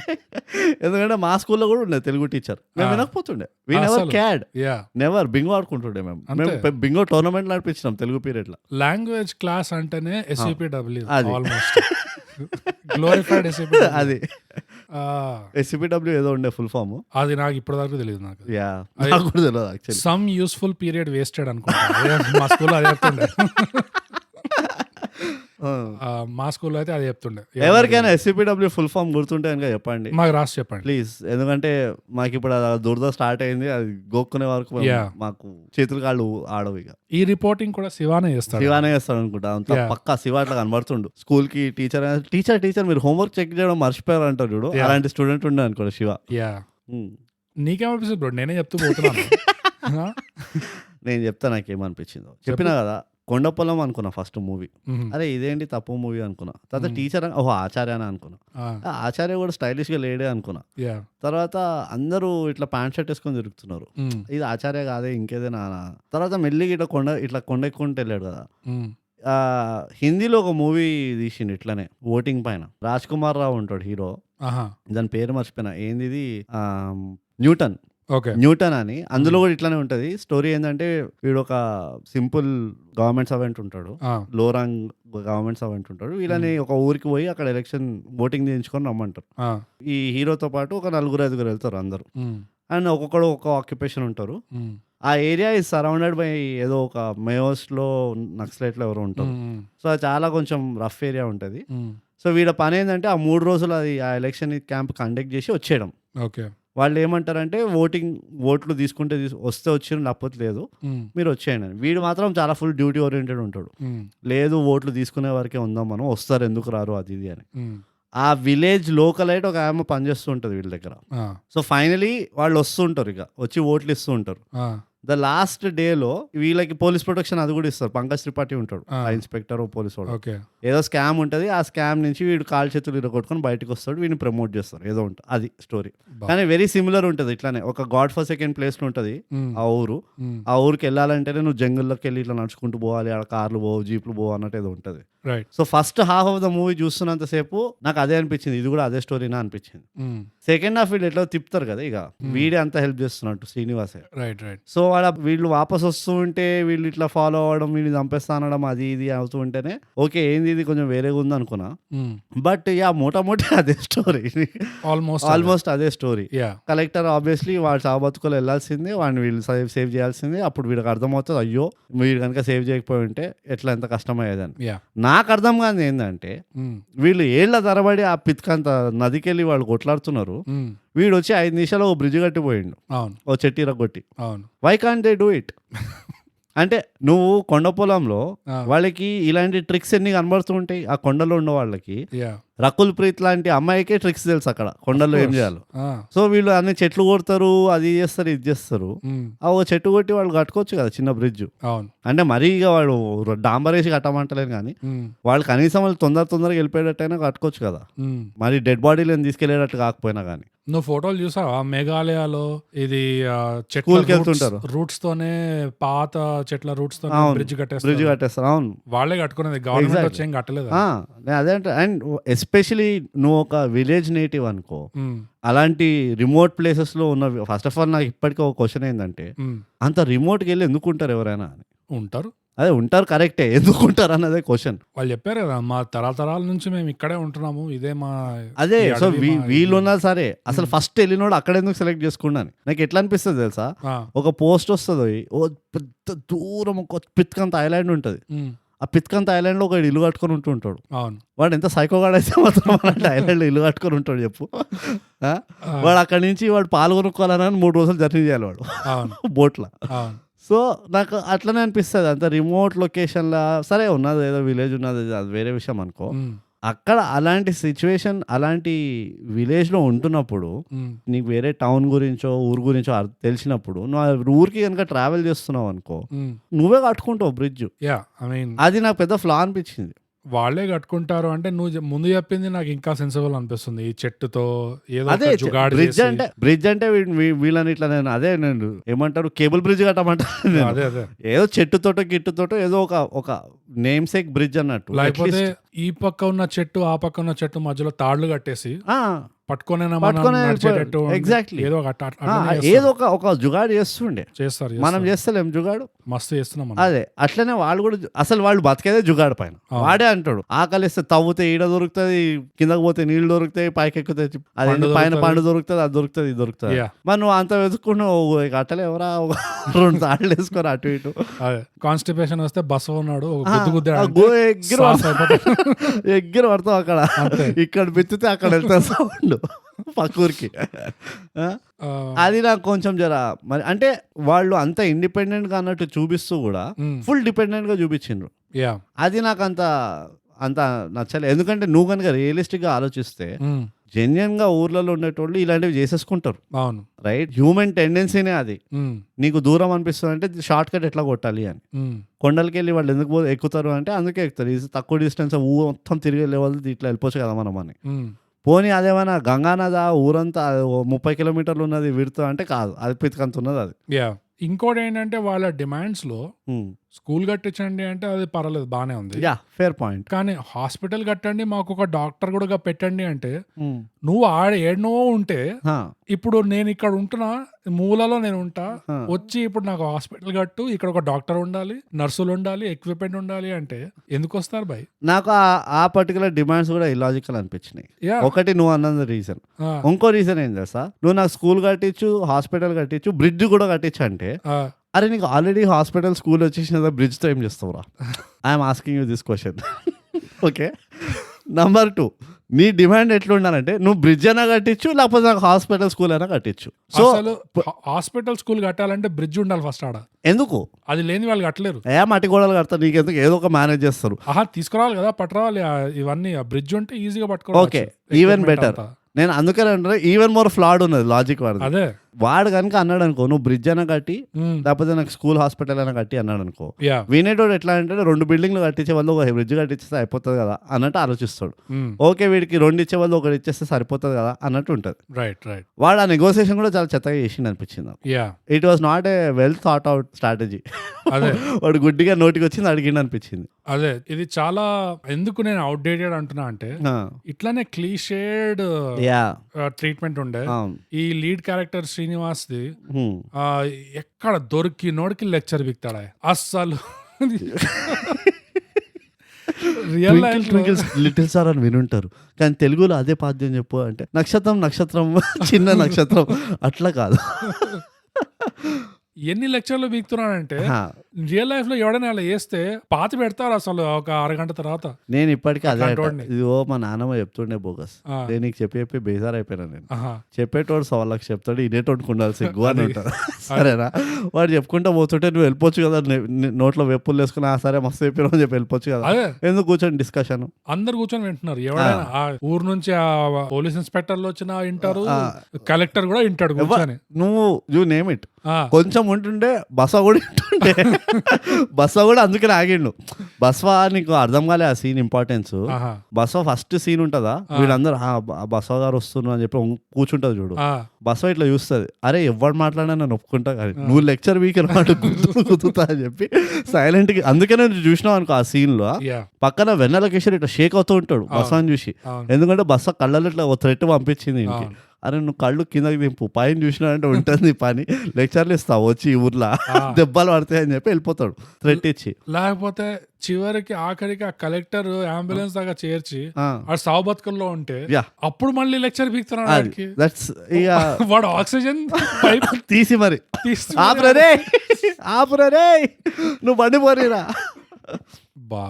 ఎందుకంటే మా స్కూల్లో కూడా ఉండే తెలుగు టీచర్, మేము వినకపోతుండే. We never cared, never bingo ఆడుకుంటుండే. మేము బింగో టోర్నమెంట్ నడిపించినాం తెలుగు పీరియడ్ లో. లాంగ్వేజ్ క్లాస్ అంటేనే SCPW, ఆల్మోస్ట్ గ్లోరిఫైడ్ SCPW. అది SCPW ఏదో ఉండే ఫుల్ ఫామ్, అది నాకు ఇప్పటిదాకా తెలియదు. నాకు కూడా తెలియదు actually. Some useful period wasted అనుకుంటా మా స్కూల్లో అదే చెప్తుండే. మా స్కూల్లో అయితే అది చెప్తుండే. ఎవరికైనా SCPW ఫుల్ ఫామ్ గుర్తుంటే కనుక చెప్పండి, మాకు రాసి చెప్పండి ప్లీజ్. ఎందుకంటే మాకు ఇప్పుడు దురద స్టార్ట్ అయింది, అది గోక్కునే వరకు మాకు చేతులు కాళ్ళు ఆడవు. ఇక ఈ రిపోర్టింగ్ కూడా శివానే చేస్తాడు అనుకుంటా. అంత పక్కా శివ అట్లా కనబడుతుండు. స్కూల్ కి టీచర్ మీరు హోంవర్క్ చెక్ చేయడం మర్చిపోయారు అంటారు చూడు, అలాంటి స్టూడెంట్ ఉండే అనుకోండి శివ. నీకేమనిపిస్తుంది బ్రో? నేనే చెప్తూ పోతున్నాను. నేను చెప్తా నాకేమనిపించిందో. చెప్పినా కదా, కొండపొలం అనుకున్నా ఫస్ట్ మూవీ. అరే ఇదేంటి తప్పు మూవీ అనుకున్నా. తర్వాత టీచర్ ఓహో ఆచార్య అని అనుకున్నా. ఆచార్య కూడా స్టైలిష్ గా లేడే అనుకున్నా. తర్వాత అందరూ ఇట్లా ప్యాంట్ షర్ట్ వేసుకొని తిరుగుతున్నారు, ఇది ఆచార్య కాదే ఇంకేదేనా. తర్వాత మెల్లిగా ఇట్లా కొండ ఎక్కుంటే వెళ్ళాడు కదా. హిందీలో ఒక మూవీ తీసిండు ఇట్లానే ఓటింగ్ పైన. రాజ్ కుమార్ రావు ఉంటాడు హీరో, దాని పేరు మర్చిపోయినా, ఏంది న్యూటన్ అని. అందులో కూడా ఇట్లానే ఉంటది స్టోరీ. ఏంటంటే వీడు ఒక సింపుల్ గవర్నమెంట్ సర్వెంట్ ఉంటాడు, లో ర్యాంక్ గవర్నమెంట్ సర్వెంట్ ఉంటాడు. వీళ్ళని ఒక ఊరికి పోయి అక్కడ ఎలక్షన్ ఓటింగ్ చేయించుకొని రమ్మంటారు. ఈ హీరోతో పాటు ఒక 4-5 వెళ్తారు అందరు. అండ్ ఒక్కొక్కడు ఒక ఆక్యుపేషన్ ఉంటారు. ఆ ఏరియా ఇస్ సరౌండెడ్ బై ఏదో ఒక మేయోస్ లో నక్సలైట్లు ఎవరో ఉంటారు. సో అది చాలా కొంచెం రఫ్ ఏరియా ఉంటది. సో వీళ్ళ పని ఏంటంటే ఆ 3 రోజులు అది ఆ ఎలక్షన్ క్యాంప్ కండక్ట్ చేసి వచ్చేయడం. వాళ్ళు ఏమంటారంటే ఓట్లు తీసుకుంటే వస్తే వచ్చిన లేకపోతే లేదు, మీరు వచ్చేయండి. వీడు మాత్రం చాలా ఫుల్ డ్యూటీ ఓరియంటెడ్ ఉంటాడు. లేదు ఓట్లు తీసుకునే వరకే ఉందాం మనం, వస్తారు ఎందుకు రారు అది ఇది అని. ఆ విలేజ్ లోకల్ అయితే ఒక ఆమె పనిచేస్తూ ఉంటుంది వీళ్ళ దగ్గర. సో ఫైనలీ వాళ్ళు వస్తుంటారు, ఇక వచ్చి ఓట్లు ఇస్తూ ఉంటారు. ద లాస్ట్ డేలో వీళ్ళకి పోలీస్ ప్రొటెక్షన్ అది కూడా ఇస్తారు. పంకజ్ త్రిపాఠి ఉంటాడు ఆ ఇన్స్పెక్టర్ పోలీస్ వాడు. ఏదో స్కామ్ ఉంటుంది, ఆ స్కామ్ నుంచి వీడు కాలు చేతులు ఇరగొట్టుకొని బయటకు వస్తాడు, వీడిని ప్రమోట్ చేస్తారు ఏదో ఉంటుంది. అది స్టోరీ. కానీ వెరీ సిమిలర్ ఉంటుంది ఇట్లానే. ఒక గాడ్ ఫర్ సెకండ్ ప్లేస్ లో ఉంటుంది ఆ ఊరు. ఆ ఊరికి వెళ్ళాలంటేనే నువ్వు జంగుల్లోకి వెళ్ళి ఇట్లా నడుచుకుంటూ పోవాలి, ఆడ కార్లు పోవు జీప్లు పోవు అన్నట్టు ఏదో ఉంటుంది. So first half of the movie చూస్తున్నంత సేపు నాకు అదే అనిపించింది, ఇది కూడా అదే స్టోరీనా అనిపించింది. సెకండ్ హాఫ్ వీళ్ళు ఎట్లా తిప్పుతారు కదా, ఇక వీడే అంతా హెల్ప్ చేస్తున్నట్టు శ్రీనివాసే. సో వీళ్ళు వాపస్ వస్తూ ఉంటే వీళ్ళు ఇట్లా ఫాలో అవ్వడం, వీళ్ళు చంపేస్తా అనడం అది ఇది అవుతూ ఉంటేనే ఓకే ఏంది ఇది కొంచెం వేరేగా ఉంది అనుకున్నా. బట్ మోటామోటీ అదే స్టోరీ, ఆల్మోస్ట్ అదే స్టోరీ. కలెక్టర్ ఆబ్వియస్లీ వాడు చావబతుకులు వెళ్ళాల్సిందే, వాడిని వీళ్ళు సేవ్ చేయాల్సిందే. అప్పుడు వీడికి అర్థమవుతుంది అయ్యో వీడు కనుక సేవ్ చేయకపోయి ఉంటే ఎట్లా ఎంత కష్టమయ్యేదని. నాకు అర్థం కాదు ఏంటంటే వీళ్ళు ఏళ్ల తరబడి ఆ పిత్కంత నదికెళ్ళి వాళ్ళు కొట్లాడుతున్నారు, వీడు వచ్చి 5 నిమిషాలు ఓ బ్రిడ్జ్ కట్టిపోయిండు ఓ చెట్టు ఇరగొట్టి. Why can't they do it? అంటే నువ్వు కొండ పొలంలో వాళ్ళకి ఇలాంటి ట్రిక్స్ ఎన్ని కనబడుతూ ఉంటాయి. ఆ కొండలో ఉన్న వాళ్ళకి రకుల్ ప్రీత్ లాంటి అమ్మాయికే ట్రిక్స్ తెలుసు అక్కడ కొండల్లో ఏం చేయాలి. సో వీళ్ళు అన్ని చెట్లు కొడతారు, అది చేస్తారు ఇది చేస్తారు. ఆ ఓ చెట్టు కొట్టి వాళ్ళు కట్టుకోవచ్చు కదా చిన్న బ్రిడ్జ్. అంటే మరీ ఇక వాడు డాంబరేసి కట్టమంటలేను కానీ వాళ్ళు కనీసం వాళ్ళు తొందరగా వెళ్ళిపోయేటట్టయినా కట్టుకోవచ్చు కదా, మరి డెడ్ బాడీలను తీసుకెళ్లేటట్టు కాకపోయినా కానీ. నువ్వు ఫోటోలు చూసావా మేఘాలయలో? ఇది చెట్లు రూట్స్ తోనే పాత చెట్ల రూట్స్ తో బ్రిడ్జ్ కట్టేస్తారు. అవును వాళ్ళే కట్టుకునేది, గవర్నమెంట్ వచ్చి ఏం కట్టలేదు. అదే అంటే అండ్ ఎస్పెషలీ నువ్వు ఒక విలేజ్ నేటివ్ అనుకో, అలాంటి రిమోట్ ప్లేసెస్ లో ఉన్న, ఫస్ట్ ఆఫ్ ఆల్ నాకు ఇప్పటికీ ఒక క్వశ్చన్ ఏంటంటే అంత రిమోట్కి వెళ్ళి ఎందుకు ఉంటారు ఎవరైనా అని. ఉంటారు, అదే ఉంటారు కరెక్టే, ఎందుకుంటారు అన్నదే క్వశ్చన్. వాళ్ళు చెప్పారు కదా మా తరతరాల నుంచి మేము ఇక్కడే ఉంటున్నాము, ఇదే మా అదే. సో వీళ్ళున్నా సరే అసలు ఫస్ట్ వెళ్ళినోడు అక్కడ ఎందుకు సెలెక్ట్ చేసుకున్నాను. నాకు ఎట్లా అనిపిస్తుంది తెలుసా, ఒక పోస్ట్ వస్తుంది, ఓ పెద్ద దూరం ఒక పిత్కంత ఐలాండ్ ఉంటుంది, ఆ పిత్కంత ఐలాండ్ లో ఒక ఇల్లు కట్టుకొని ఉంటుంటాడు. వాడు ఎంత సైకోగాడ్ అయితే మాత్రం ఐలాండ్ లో ఇల్లు కట్టుకొని ఉంటాడు చెప్పు. వాడు అక్కడి నుంచి వాడు పాల్గొనుకోవాలని 3 రోజులు జర్నీ చేయాలి వాడు బోట్లో. సో నాకు అట్లనే అనిపిస్తుంది, అంత రిమోట్ లొకేషన్లా సరే ఉన్నది ఏదో విలేజ్ ఉన్నది అది వేరే విషయం అనుకో. అక్కడ అలాంటి సిచ్యువేషన్ అలాంటి విలేజ్ లో ఉంటున్నప్పుడు నీకు వేరే టౌన్ గురించో ఊరు గురించో తెలిసినప్పుడు నువ్వు ఊరికి కనుక ట్రావెల్ చేస్తున్నావు అనుకో, నువ్వే కట్టుకుంటావు బ్రిడ్జ్. అది నాకు పెద్ద ఫ్లా అనిపించింది. వాళ్ళే కట్టుకుంటారు అంటే నువ్వు ముందు చెప్పింది నాకు ఇంకా సెన్సిబుల్ అనిపిస్తుంది. ఈ చెట్టుతో ఏదో బ్రిడ్జ్ అంటే వీళ్ళని ఇట్లా నేను అదే నేను ఏమంటారు కేబుల్ బ్రిడ్జ్ కట్టమంటారు, ఏదో చెట్టుతోటో గిట్టుతోటో ఏదో ఒక నేమ్ సేక్ బ్రిడ్జ్ అన్నట్టు. లేకపోతే ఈ పక్క ఉన్న చెట్టు ఆ పక్క ఉన్న చెట్టు మధ్యలో తాళ్లు కట్టేసి పట్టుకునే ఎగ్జాక్ట్లీ ఏదో ఒక జుగాడు చేస్తారు. మనం చేస్తలేం జుగాడు, మస్తు చేస్తున్నాం. అదే అట్లనే వాళ్ళు కూడా అసలు వాళ్ళు బతికేదే జుగాడు పైన. వాడే అంటాడు ఆకలిస్తే తవ్వుతే ఈడ దొరుకుతుంది, కిందకు పోతే నీళ్లు దొరుకుతాయి, పైకి ఎక్కుతాయి, అది పైన పండు దొరుకుతుంది, అది దొరుకుతుంది, ఇది దొరుకుతుంది. మరి నువ్వు అంత వెతుక్కున్నావు అట్టలే ఎవరా 2 తాళ్ళు వేసుకోరు అటు ఇటు. కాన్స్టిపేషన్ వస్తే బస్ ఉన్నాడు ఎగ్గిరి పడతావు అక్కడ, ఇక్కడ బిత్తితే అక్కడ వెళ్తా సౌండ్ పక్కూరికి. అది నాకు కొంచెం జర మరి అంటే వాళ్ళు అంత ఇండిపెండెంట్ గా అన్నట్టు చూపిస్తూ కూడా ఫుల్ డిపెండెంట్ గా చూపించిండ్రు. అది నాకు అంత నచ్చలేదు. ఎందుకంటే నువ్వు కనుక రియలిస్టిక్ గా ఆలోచిస్తే జెన్యున్ గా ఊర్లలో ఉండేటోళ్ళు ఇలాంటివి చేసేసుకుంటారు, అవును. రైట్? హ్యూమన్ టెండెన్సీనే అది. నీకు దూరం అనిపిస్తుంది అంటే షార్ట్ కట్ ఎట్లా కొట్టాలి అని. కొండలకి వెళ్ళి వాళ్ళు ఎందుకు ఎక్కుతారు అంటే అందుకే ఎక్కుతారు, ఇది తక్కువ డిస్టెన్స్ మొత్తం తిరిగే లెవెల్ ఇట్లా వెళ్ళిపోవచ్చు కదా మనం అని. పోనీ అదేమైనా గంగానదా ఊరంతా 30 కిలోమీటర్లు ఉన్నది విడుతూ అంటే కాదు, అది పితకంత ఉన్నది అది. ఇంకోటి ఏంటంటే వాళ్ళ డిమాండ్స్ లో స్కూల్ కట్టించండి అంటే అది పర్వాలేదు, బానే ఉంది, ఫేర్ పాయింట్. కానీ హాస్పిటల్ కట్టండి, మాకు ఒక డాక్టర్ కూడా పెట్టండి అంటే నువ్వు ఏడనో ఉంటే ఇప్పుడు నేను ఇక్కడ ఉంటున్నా, మూలలో నేను ఉంటా, వచ్చి ఇప్పుడు నాకు హాస్పిటల్ కట్టు, ఇక్కడ ఒక డాక్టర్ ఉండాలి, నర్సులు ఉండాలి, ఎక్విప్మెంట్ ఉండాలి అంటే ఎందుకు వస్తారు భయ్? నాకు ఆ పర్టికులర్ డిమాండ్స్ కూడా ఇలాజికల్ అనిపించినాయి. ఒకటి నువ్వు అన్నది రీజన్, ఇంకో రీజన్ ఏం చేస్తా, నువ్వు నాకు స్కూల్ కట్టించు, హాస్పిటల్ కట్టించు, బ్రిడ్జ్ కూడా కట్టించు అంటే అరే నీకు ఆల్రెడీ హాస్పిటల్ స్కూల్ వచ్చేసిన బ్రిడ్జ్తో ఏం చేస్తావురా? I'm asking you this question. Okay, number 2, నీ డిమాండ్ ఎట్లా ఉండాలంటే నువ్వు బ్రిడ్జ్ అయినా కట్టించు, లేకపోతే నాకు హాస్పిటల్ స్కూల్ అయినా కట్టించు. సో హాస్పిటల్ స్కూల్ కట్టాలంటే బ్రిడ్జ్ ఉండాలి ఫస్ట్. ఆడ ఎందుకు అది లేని వాళ్ళు కట్టలేరు. మట్టి గోడలు కడతారు, నీకెందుకు? ఏదో ఒక మేనేజ్ చేస్తారు. తీసుకురావాలి కదా, పట్టరావాలి ఇవన్నీ. బ్రిడ్జ్ ఉంటే ఈజీగా పట్టుకోవాలి. Okay, even better. నేను అందుకనే అంటే ఈవెన్ మోర్ ఫ్లాడ్ ఉన్నది లాజిక్ వాడు. అదే వాడు కనుక అన్నాడు అనుకో, నువ్వు బ్రిడ్జ్ అయినా కట్టి లేకపోతే నాకు స్కూల్ హాస్పిటల్ అయినా కట్టి అన్నాడు అనుకో, వినేటోడు ఎట్లా అంటే 2 బిల్డింగ్లు కట్టించే వాళ్ళు ఒక బ్రిడ్జ్ కట్టించేస్తే అయిపోతుంది కదా అన్నట్టు ఆలోచిస్తాడు. ఓకే, వీడికి 2 ఇచ్చే వాళ్ళు 1 ఇచ్చేస్తే సరిపోతుంది కదా అన్నట్టు ఉంటుంది. వాడు ఆ నెగోసియేషన్ కూడా చాలా చెత్తగా చేసింది అనిపించింది. It was not a well thought out strategy. వాడు గుడ్డిగా నోటికి వచ్చింది అడిగింది అనిపించింది. అదే ఇది చాలా ఎందుకు నేను అవుట్డేటెడ్ అంటున్నా అంటే ఇట్లానే క్లీషేడ్ ట్రీట్మెంట్ ఉండే ఈ లీడ్ క్యారెక్టర్ శ్రీనివాస్ ది ఎక్కడ దొరికినోడికి లెక్చర్ బిక్తాడా అస్సలు. రియల్ లైఫ్ లిటిల్ సార్ అని వినుంటారు, కానీ తెలుగులో అదే పాద్యం చెప్పు అంటే నక్షత్రం నక్షత్రం చిన్న నక్షత్రం అట్లా కాదు. ఎన్ని లెక్చర్లు బీక్తున్నాడంటే రియల్ లైఫ్ లో ఎవడైనా అలా వేస్తే పాతి పెడతారు అసలు ఒక అరగంట తర్వాత. నేను ఇప్పటికీ అదే ఇదిగో మా నాన్నమ్మ చెప్తుండే బోగస్, నేను నీకు చెప్పి బేజార్ అయిపోయినా. నేను చెప్పేటోడు 100 లక్షలు చెప్తాడు, ఇనేటోడికి ఉండాలి సిగ్గు అని ఉంటారు. సరేనా, వాడు చెప్పుకుంటా పోతుంటే నువ్వు వెళ్ళిపోవచ్చు కదా, నోట్లో వెప్పులు వేసుకుని సరే మస్తు చెప్పినా అని చెప్పి వెళ్ళిపోవచ్చు కదా, ఎందుకు కూర్చొని డిస్కషన్? అందరు కూర్చొని వింటున్నారు. ఎవడైనా ఆ ఊరు నుంచి ఆ పోలీస్ ఇన్స్పెక్టర్లు వచ్చినా వింటారు, కలెక్టర్ కూడా వింటాడు కూర్చొని. నువ్వు యూ నేమ్ ఇట్, కొంచెం ఉంటుండే బస కూడా ఉంటుండే. బస్వా కూడా అందుకని ఆగిండు. బస్వా నీకు అర్థం కాలే ఆ scene importance. Baswa first scene ఉంటుందా, వీళ్ళందరూ బస్వా గారు వస్తున్నారు అని చెప్పి కూర్చుంటది చూడు. బస్వా ఇట్లా చూస్తుంది, అరే ఎవరు మాట్లాడినా నేను ఒప్పుకుంటా కానీ నువ్వు లెక్చర్ వీక్ అనమాట కుదురుతా అని చెప్పి సైలెంట్ గా. అందుకనే నువ్వు చూసినావు అనుకో ఆ సీన్ లో పక్కన వెన్నెల కిషోర్ ఇట్లా షేక్ అవుతూ ఉంటాడు బస్వాని చూసి. ఎందుకంటే బస్వా కళ్ళలో ఇట్లా ఒక థ్రెట్ పంపించింది ఇంటికి, అరే నువ్వు కళ్ళు కిందకి దింపు పైన చూసినాడంటే ఉంటుంది పని, లెక్చర్లు ఇస్తావు వచ్చి ఊర్లో దెబ్బలు పడతాయి అని చెప్పి వెళ్ళిపోతాడు థ్రెట్ ఇచ్చి. లేకపోతే చివరికి ఆఖరికి ఆ కలెక్టర్ అంబులెన్స్ దాకా చేర్చి ఆ సావు బతుకల్లో ఉంటే అప్పుడు మళ్ళీ లెక్చర్ పీకుతున్నాడు. వాడు ఆక్సిజన్ పైప్ తీసి మరి ఆపురే నువ్వు బండి పోరీరా బా.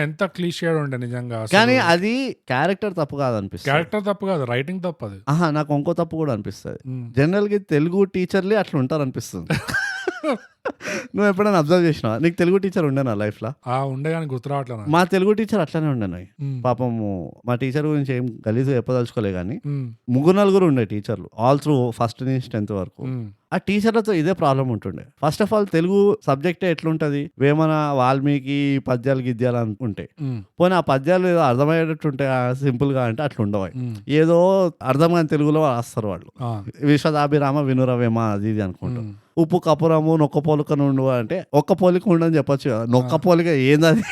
ఎంత క్లీషియర్ ఉండే నిజంగా. కానీ అది క్యారెక్టర్ తప్పు కాదు అనిపిస్తుంది. క్యారెక్టర్ తప్పు కాదు, రైటింగ్ తప్పు అది. నాకు ఇంకో తప్పు కూడా అనిపిస్తుంది. జనరల్ గా తెలుగు టీచర్లే అట్లా ఉంటారు అనిపిస్తుంది. నువ్వు ఎప్పుడైనా అబ్జర్వ్ చేసినావా? నీకు తెలుగు టీచర్ ఉండేనా లైఫ్ లో? ఉండే కానీ గుర్తు రావట్లేదు. మా తెలుగు టీచర్ అట్లానే ఉండేనా పాపము. మా టీచర్ గురించి ఏం గలీజుగా చెప్పదలుచుకోలే కానీ 3-4 ఉండే టీచర్లు ఆల్ త్రూ ఫస్ట్ నుంచి 10th వరకు. ఆ టీచర్లతో ఇదే ప్రాబ్లం ఉంటుండే. ఫస్ట్ ఆఫ్ ఆల్ తెలుగు సబ్జెక్టే ఎట్లుంటది, వేమన వాల్మీకి పద్యాలు గిద్యాలు అనుకుంటే పోనీ ఆ పద్యాలు ఏదో అర్థమయ్యేటట్టు ఉంటాయి సింపుల్ గా అంటే అట్లా ఉండవు. ఏదో అర్థం కాని తెలుగులో రాస్తారు వాళ్ళు. విశ్వదాభిరామ వినురవేమ అది ఇది అనుకుంటాం. ఉప్పు కపురము నొక్క పోలిక నుండు అంటే ఒక్క పోలిక ఉండని చెప్పొచ్చు కదా, నొక్క పోలిక ఏందది?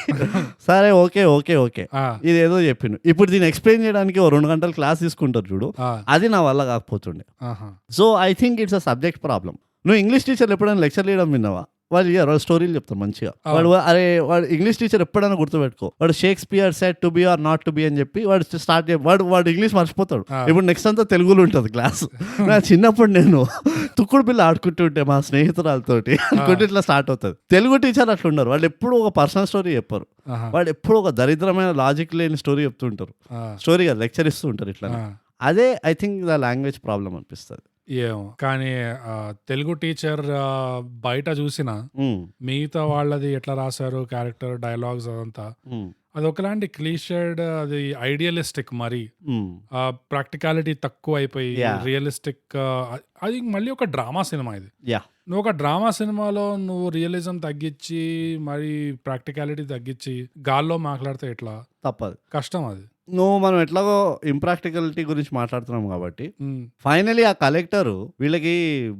సరే ఓకే ఓకే ఓకే ఇదేదో చెప్పిండు. ఇప్పుడు దీన్ని ఎక్స్ప్లెయిన్ చేయడానికి 2 గంటలు క్లాస్ తీసుకుంటారు చూడు, అది నా వల్ల కాకపోతుండే. So I think it's a subject problem. నువ్వు ఇంగ్లీష్ టీచర్లు ఎప్పుడైనా లెక్చర్ చేయడం విన్నావా? వాళ్ళు స్టోరీలు చెప్తారు మంచిగా. వాడు ఇంగ్లీష్ టీచర్ ఎప్పుడైనా గుర్తుపెట్టుకో, వాడు Shakespeare said to be or not to be అని చెప్పి వాడు ఇంగ్లీష్ మర్చిపోతాడు. ఇప్పుడు నెక్స్ట్ అంతా తెలుగులో ఉంటుంది క్లాస్. నా చిన్నప్పుడు నేను తుక్కుడు పిల్ల ఆడుకుంటుంటే మా స్నేహితురాలతోటి అనుకుంటే ఇట్లా స్టార్ట్ అవుతుంది. తెలుగు టీచర్ అట్లా ఉన్నారు, వాళ్ళు ఎప్పుడు ఒక పర్సనల్ స్టోరీ చెప్పారు, వాళ్ళు ఎప్పుడు ఒక దరిద్రమైన లాజిక్ లేని స్టోరీ చెప్తుంటారు. స్టోరీ కాదు లెక్చర్ ఇస్తూ ఉంటారు ఇట్లా. అదే I think the language problem అనిపిస్తుంది. ఏమో కానీ తెలుగు టీచర్ బయట చూసిన మిగతా వాళ్ళది ఎట్లా రాశారు క్యారెక్టర్ డైలాగ్స్ అదంతా అది ఒకలాంటి క్లీషర్డ్, అది ఐడియలిస్టిక్ మరి ఉమ్, ప్రాక్టికాలిటీ తక్కువ అయిపోయి Yeah. రియలిస్టిక్. అది మళ్ళీ ఒక డ్రామా సినిమా ఇది. యా నువ్వు ఒక డ్రామా సినిమాలో నువ్వు రియలిజం తగ్గించి మరి ప్రాక్టికాలిటీ తగ్గించి గాల్లో మాట్లాడితే ఎట్లా? తప్పదు. కష్టం అది. మనం ఎట్లాగో ఇంప్రాక్టికాలిటీ గురించి మాట్లాడుతున్నాం కాబట్టి ఉమ్, ఫైనలీ ఆ కలెక్టర్ వీళ్ళకి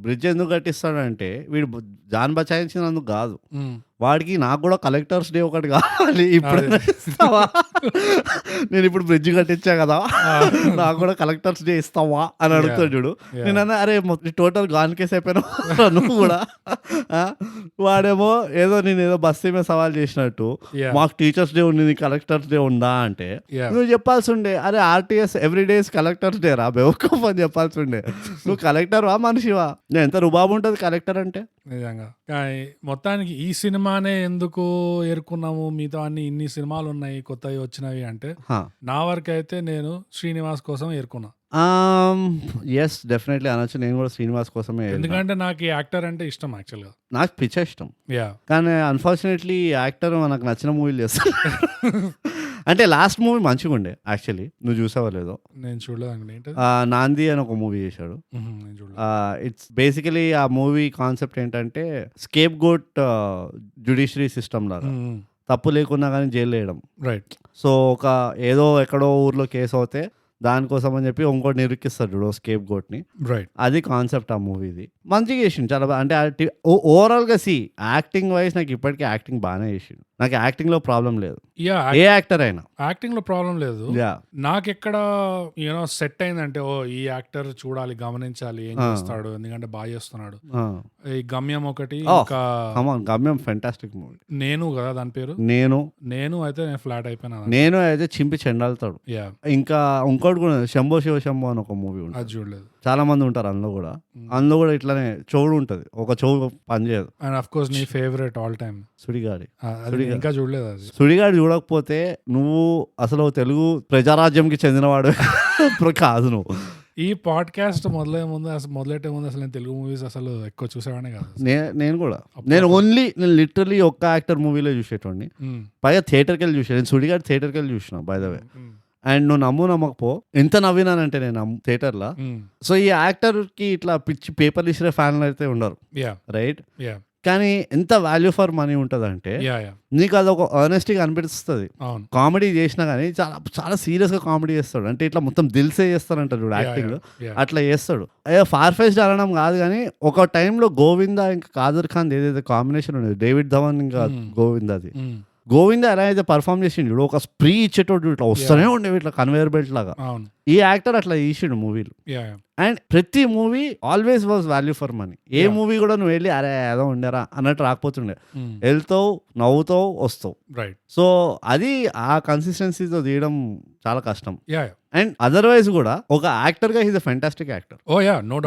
బ్రిడ్జ్ ఎందుకు కట్టిస్తాడంటే వీడు జాన్ బచాయించినందుకు కాదు, ఉమ్. వాడికి నాకు కూడా కలెక్టర్స్ డే ఒకటి కావాలి, ఇప్పుడు ఇస్తావా, నేను ఇప్పుడు బ్రిడ్జ్ కట్టించా కదా నాకు కూడా కలెక్టర్స్ డే ఇస్తావా అని అడుగుతాడు చూడు. Yeah. నేనన్నా అరే టోటల్ గాన్ కేసు అయిపోయినా నువ్వు కూడా ఆ? వాడేమో ఏదో నేను ఏదో బస్తీ మీద సవాల్ చేసినట్టు Yeah. మాకు టీచర్స్ డే ఉంది, కలెక్టర్స్ డే ఉందా అంటే Yeah. నువ్వు చెప్పాల్సి ఉండే అరే RTS every days collectors day రా బెవకూఫ్ అని చెప్పాల్సి ఉండే. నువ్వు కలెక్టర్ వా మనిషివా? నేను ఎంత రుబాబు ఉంటుంది కలెక్టర్ అంటే. నిజంగా. కానీ మొత్తానికి ఈ సినిమానే ఎందుకు ఏరుకున్నాము, మిగతా అన్ని ఇన్ని సినిమాలు ఉన్నాయి కొత్తవి వచ్చినవి అంటే, నా వరకు అయితే నేను శ్రీనివాస్ కోసం ఏరుకున్నా. ఎస్ డెఫినెట్లీ అనొచ్చు, నేను కూడా శ్రీనివాస్ కోసమే వెళ్తా. ఎందుకంటే నాకు ఈ యాక్టర్ అంటే ఇష్టం యాక్చువల్గా. నాకు పిచ్చ ఇష్టం, యా. కానీ అన్ఫార్చునేట్లీ యాక్టర్ మనకు నచ్చిన మూవీలు చేస్తాడు. అంటే లాస్ట్ మూవీ మంచిగా ఉండే యాక్చువల్లీ, నువ్వు చూసావో లేదో. నేను చూడలేదు అండి. ఏంటది? నాంది అని ఒక మూవీ చేశాడు. నేను చూడలేదు. ఇట్స్ బేసికలీ ఆ మూవీ కాన్సెప్ట్ ఏంటంటే స్కేప్ గోట్ జ్యుడిషియరీ సిస్టమ్ లాగా, తప్పు లేకున్నా కానీ జైలు వేయడం. రైట్. సో ఒక ఏదో ఎక్కడో ఊర్లో కేసు అవుతే దానికోసం అని చెప్పి ఇంకోటి నిరుక్కిస్తాడు చూడు స్కేప్ గోట్ని. రైట్. అది కాన్సెప్ట్ ఆ మూవీది. మంచిగా చేసిండు చాలా బాగా. అంటే ఓవరాల్గా యాక్టింగ్ వైజ్ నాకు ఇప్పటికీ యాక్టింగ్ బాగానే చేసిండు. నాకు యాక్టింగ్ లో ప్రాబ్లం లేదు, యా. ఏ యాక్టర్ అయినా యాక్టింగ్ లో ప్రాబ్లం లేదు. యా నాకెక్కడ యూనో సెట్ అయిందంటే ఓ ఈ యాక్టర్ చూడాలి, గమనించాలి ఏం చేస్తాడు, ఎందుకంటే బాగా చేస్తున్నాడు. ఈ గమ్యం ఒకటి, ఇంకా గమ్యం ఫెంటాస్టిక్ మూవీ. నేను కదా దాని పేరు, నేను అయితే నేను ఫ్లాట్ అయిపోయినా. నేను అయితే చింపి చెండాలుతాడు. యా. ఇంకా ఇంకోటి కూడా శంభో శివ శంభో అని ఒక మూవీ ఉంటుంది, అది చూడలేదు. చాలా మంది ఉంటారు అందులో కూడా. అందులో కూడా ఇట్లానే చెవుడు ఉంటది, ఒక చెవు పనిచేయదు. అండ్ ఆఫ్ కోర్స్ నీ ఫేవరెట్ ఆల్ టైమ్ సుడిగాడి. ఇంకా చూడలేదు అది. సుడిగాడి చూడకపోతే నువ్వు అసలు తెలుగు ప్రజారాజ్యంకి చెందినవాడు కాదు నువ్వు. ఈ పాడ్కాస్ట్ మొదలెట్టే ముందు అసలు నేను తెలుగు మూవీస్ అసలు ఎక్కువ చూసేవాడినే కాదు. నేను లిటరలీ ఒక్క యాక్టర్ మూవీలో చూసేటోడిని, పైగా థియేటర్కి వెళ్ళి చూసాను. నేను సుడిగాడి థియేటర్కి వెళ్ళి చూసిన బై ద వే. అండ్ నువ్వు నమ్మకపో ఎంత నవ్వినానంటే నేను థియేటర్లో. సో ఈ యాక్టర్ కి ఇట్లా పిచ్చి పేపర్ ఇసిరే ఫ్యాన్లు అయితే ఉండరు, రైట్? కానీ ఎంత వాల్యూ ఫర్ మనీ ఉంటుంది అంటే నీకు అదొక ఆనెస్టీగా అనిపిస్తుంది. కామెడీ చేసినా కానీ చాలా చాలా సీరియస్ గా కామెడీ చేస్తాడు. అంటే ఇట్లా మొత్తం దిల్సే చేస్తాడంట చూడు యాక్టింగ్, అట్లా చేస్తాడు. ఫార్ ఫెచ్డ్ అనడం కాదు కానీ ఒక టైంలో గోవిందా ఇంకా కాదర్ ఖాన్ ఏదైతే కాంబినేషన్ ఉండేది, డేవిడ్ ధవన్ ఇంకా గోవిందాది. గోవిందా ఎలా అయితే పర్ఫామ్ చేసిండు చూడు, ఒక స్ప్రీ ఇచ్చేటోడు ఇట్లా వస్తూనే ఉండేవి ఇట్లా కన్వేయర్ బెల్ట్ లాగా. ఈ యాక్టర్ అట్లా తీసిండు మూవీలు. అండ్ ప్రతి movie always was value for money. A movie కూడా నువ్వు వెళ్ళి అరే ఏదో ఉండేరా అన్నట్టు రాకపోతుండే, వెళ్తావు నవ్వుతావు వస్తావు. సో అది ఆ కన్సిస్టెన్సీతో తీయడం చాలా కష్టం. అండ్ అదర్వైజ్ కూడా ఒక యాక్టర్ గా హీస్ ఎ ఫెంటాస్టిక్ యాక్టర్.